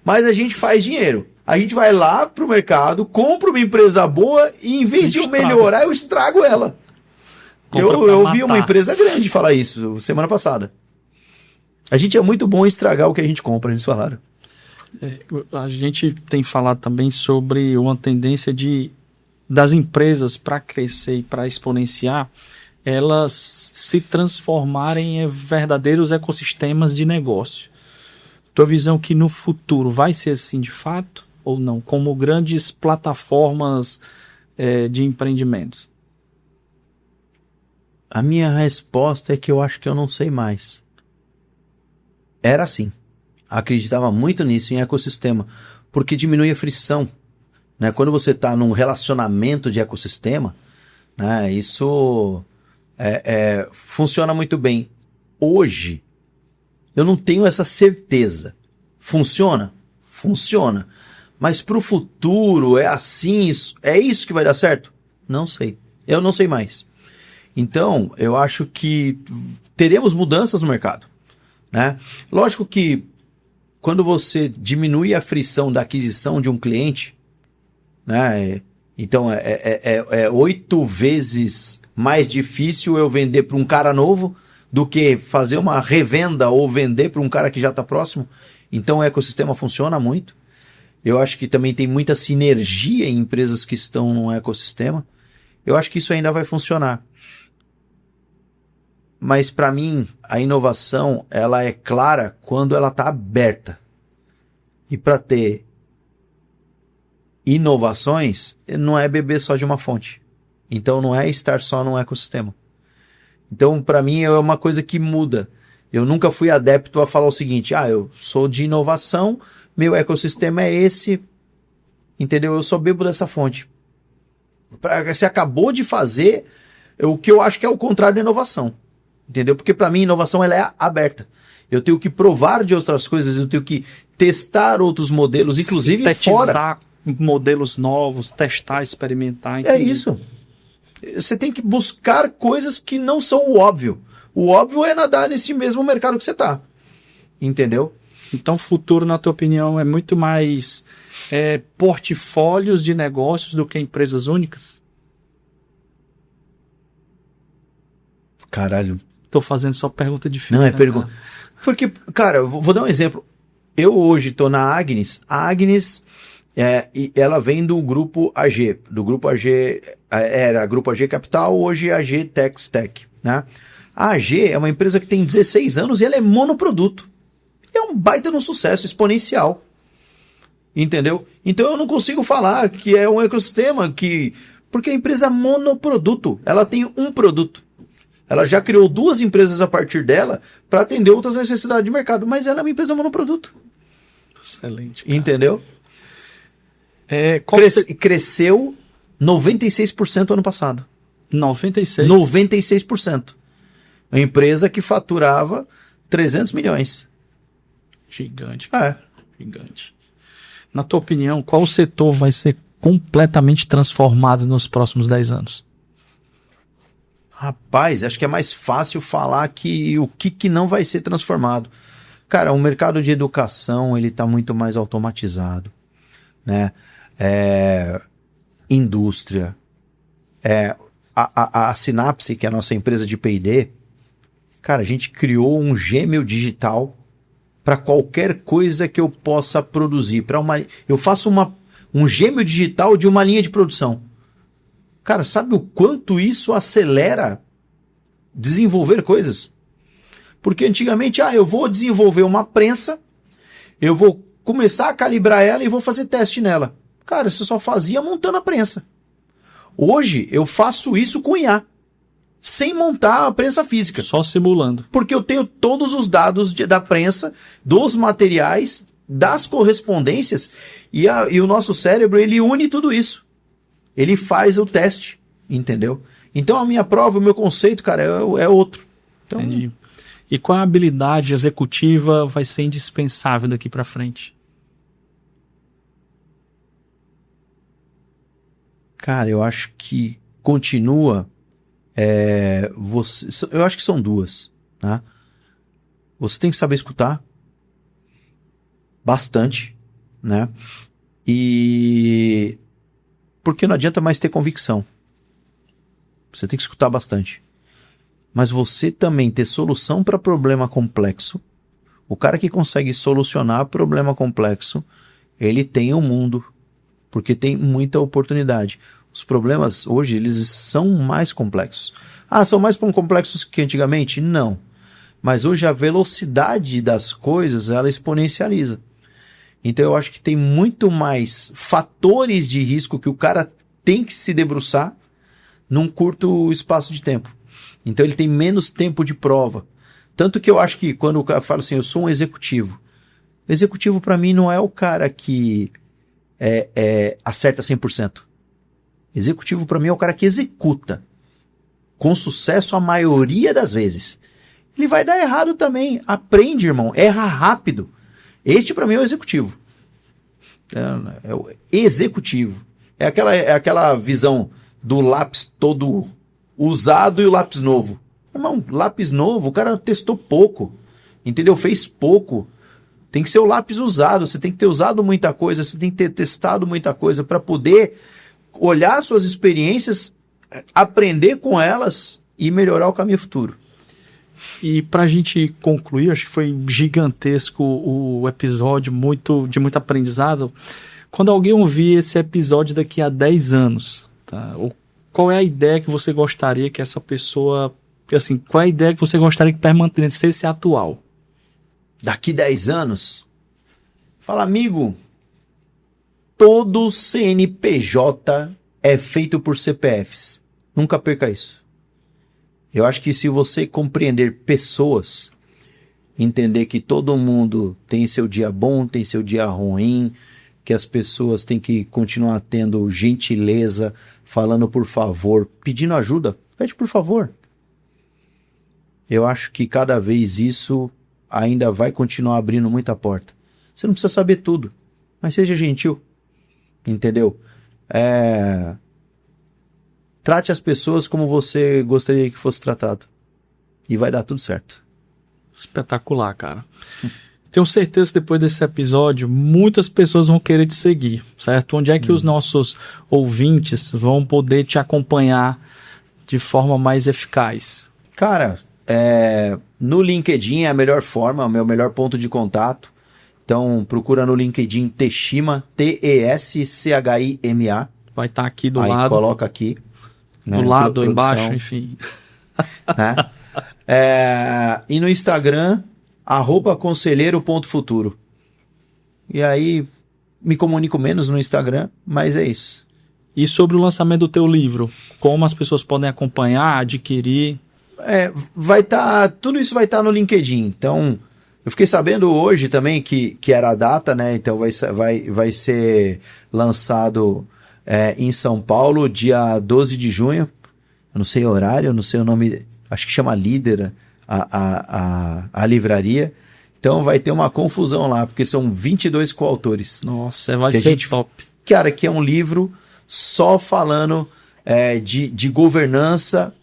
mas a gente faz dinheiro. A gente vai lá pro mercado, compra uma empresa boa e em vez de eu melhorar, eu estrago ela. Eu ouvi uma empresa grande falar isso semana passada. A gente é muito bom em estragar o que a gente compra, eles falaram. A gente tem falado também sobre uma tendência das empresas para crescer e para exponenciar, elas se transformarem em verdadeiros ecossistemas de negócio. Tua visão que no futuro vai ser assim de fato ou não? Como grandes plataformas de empreendimentos? A minha resposta é que eu acho que eu não sei mais. Era assim. Acreditava muito nisso, em ecossistema, porque diminui a frição, né? Quando você está num relacionamento de ecossistema, né, isso funciona muito bem. Hoje, eu não tenho essa certeza. Funciona? Funciona. Mas pro futuro é assim, é isso que vai dar certo? Não sei. Eu não sei mais. Então, eu acho que teremos mudanças no mercado, né? Lógico que quando você diminui a frição da aquisição de um cliente, né? Então é 8 vezes mais difícil eu vender para um cara novo do que fazer uma revenda ou vender para um cara que já está próximo. Então o ecossistema funciona muito. Eu acho que também tem muita sinergia em empresas que estão no ecossistema. Eu acho que isso ainda vai funcionar. Mas para mim, a inovação ela é clara quando ela está aberta. E para ter inovações, não é beber só de uma fonte. Então não é estar só num ecossistema. Então para mim é uma coisa que muda. Eu nunca fui adepto a falar o seguinte, eu sou de inovação, meu ecossistema é esse, entendeu? Eu só bebo dessa fonte. Você acabou de fazer o que eu acho que é o contrário da inovação. Entendeu? Porque para mim inovação ela é aberta. Eu tenho que provar de outras coisas, eu tenho que testar outros modelos, inclusive sintetizar modelos novos, testar, experimentar. É isso. Você tem que buscar coisas que não são o óbvio. O óbvio é nadar nesse mesmo mercado que você está. Entendeu? Então o futuro, na tua opinião, é muito mais portfólios de negócios do que empresas únicas? Caralho. Tô fazendo só pergunta difícil. Não, é né, pergunta. Porque, cara, eu vou dar um exemplo. Eu hoje tô na Agnes. A Agnes, ela vem do Grupo AG. Do Grupo AG, era Grupo AG Capital, hoje é AG Tech, né? A AG é uma empresa que tem 16 anos e ela é monoproduto. É um baita no sucesso exponencial. Entendeu? Então eu não consigo falar que é um ecossistema que... Porque a empresa é monoproduto. Ela tem um produto. Ela já criou 2 empresas a partir dela para atender outras necessidades de mercado, mas ela é uma empresa monoproduto. Excelente. Cara. Entendeu? Cresceu 96% ano passado. 96%? 96%. Uma empresa que faturava 300 milhões. Gigante. Gigante. Na tua opinião, qual setor vai ser completamente transformado nos próximos 10 anos? Rapaz, acho que é mais fácil falar que o que não vai ser transformado. Cara, o mercado de educação ele está muito mais automatizado, né? Indústria, a Synapse, que é a nossa empresa de P&D, cara, a gente criou um gêmeo digital para qualquer coisa que eu possa produzir. Eu faço um gêmeo digital de uma linha de produção. Cara, sabe o quanto isso acelera desenvolver coisas? Porque antigamente, eu vou desenvolver uma prensa, eu vou começar a calibrar ela e vou fazer teste nela. Cara, você só fazia montando a prensa. Hoje, eu faço isso com IA, sem montar a prensa física. Só simulando. Porque eu tenho todos os dados da prensa, dos materiais, das correspondências, e o nosso cérebro, ele une tudo isso. Ele faz o teste, entendeu? Então a minha prova, o meu conceito, cara, é outro. Então, entendi. E qual a habilidade executiva vai ser indispensável daqui para frente? Cara, eu acho que continua... eu acho que são 2, né? Você tem que saber escutar bastante, né? Porque não adianta mais ter convicção. Você tem que escutar bastante. Mas você também ter solução para problema complexo. O cara que consegue solucionar problema complexo, ele tem um mundo. Porque tem muita oportunidade. Os problemas hoje, eles são mais complexos. São mais complexos que antigamente? Não. Mas hoje a velocidade das coisas, ela exponencializa. Então eu acho que tem muito mais fatores de risco que o cara tem que se debruçar num curto espaço de tempo. Então ele tem menos tempo de prova. Tanto que eu acho que quando o cara fala assim, eu sou um executivo. Executivo para mim não é o cara que acerta 100%. Executivo para mim é o cara que executa com sucesso a maioria das vezes. Ele vai dar errado também. Aprende, irmão. Erra rápido. Este para mim é o executivo. É o executivo. É aquela visão do lápis todo usado e o lápis novo. Irmão, lápis novo, o cara testou pouco, entendeu? Fez pouco. Tem que ser o lápis usado, você tem que ter usado muita coisa, você tem que ter testado muita coisa para poder olhar suas experiências, aprender com elas e melhorar o caminho futuro. E pra gente concluir, acho que foi gigantesco o episódio, de muito aprendizado. Quando alguém ouvir esse episódio daqui a 10 anos, tá? Qual é a ideia que você gostaria que essa pessoa... Assim, qual é a ideia que você gostaria que permanecesse atual? Daqui 10 anos, fala, amigo, todo CNPJ é feito por CPFs. Nunca perca isso. Eu acho que se você compreender pessoas, entender que todo mundo tem seu dia bom, tem seu dia ruim, que as pessoas têm que continuar tendo gentileza, falando por favor, pedindo ajuda, pede por favor. Eu acho que cada vez isso ainda vai continuar abrindo muita porta. Você não precisa saber tudo, mas seja gentil, entendeu? Trate as pessoas como você gostaria que fosse tratado e vai dar tudo certo. Espetacular, cara. Tenho certeza que depois desse episódio, muitas pessoas vão querer te seguir, certo? Onde é que os nossos ouvintes vão poder te acompanhar de forma mais eficaz? Cara, no LinkedIn é a melhor forma, o meu melhor ponto de contato. Então procura no LinkedIn Teschima, T-E-S-C-H-I-M-A. Vai estar aqui do Aí lado. Coloca aqui. Do lado, embaixo, enfim. Né? E no Instagram, @conselheiro.futuro. E aí me comunico menos no Instagram, mas é isso. E sobre o lançamento do teu livro, como as pessoas podem acompanhar, adquirir? Tudo isso vai estar no LinkedIn. Então, eu fiquei sabendo hoje também que era a data, né? Então vai ser lançado em São Paulo, dia 12 de junho. Eu não sei o horário, eu não sei o nome, acho que chama Líder a livraria. Então vai ter uma confusão lá, porque são 22 coautores. Nossa, vai ser top. Cara, que é um livro só falando de governança,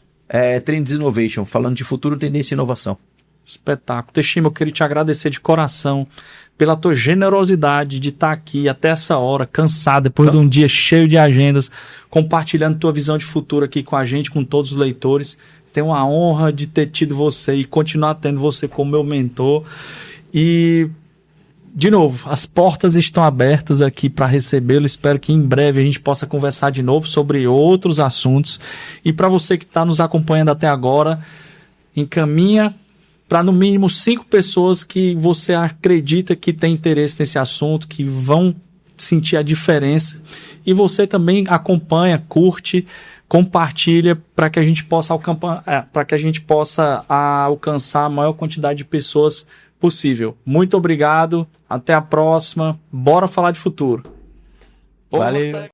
Trends Innovation, falando de futuro, tendência e inovação. Espetáculo. Teschima, eu queria te agradecer de coração pela tua generosidade de estar aqui até essa hora, cansado, depois de um dia cheio de agendas, compartilhando tua visão de futuro aqui com a gente, com todos os leitores. Tenho a honra de ter tido você e continuar tendo você como meu mentor. E, de novo, as portas estão abertas aqui para recebê-lo. Espero que em breve a gente possa conversar de novo sobre outros assuntos. E para você que está nos acompanhando até agora, encaminha para no mínimo 5 pessoas que você acredita que tem interesse nesse assunto, que vão sentir a diferença. E você também acompanha, curte, compartilha para que a gente possa alcançar a maior quantidade de pessoas possível. Muito obrigado, até a próxima. Bora falar de futuro. Valeu.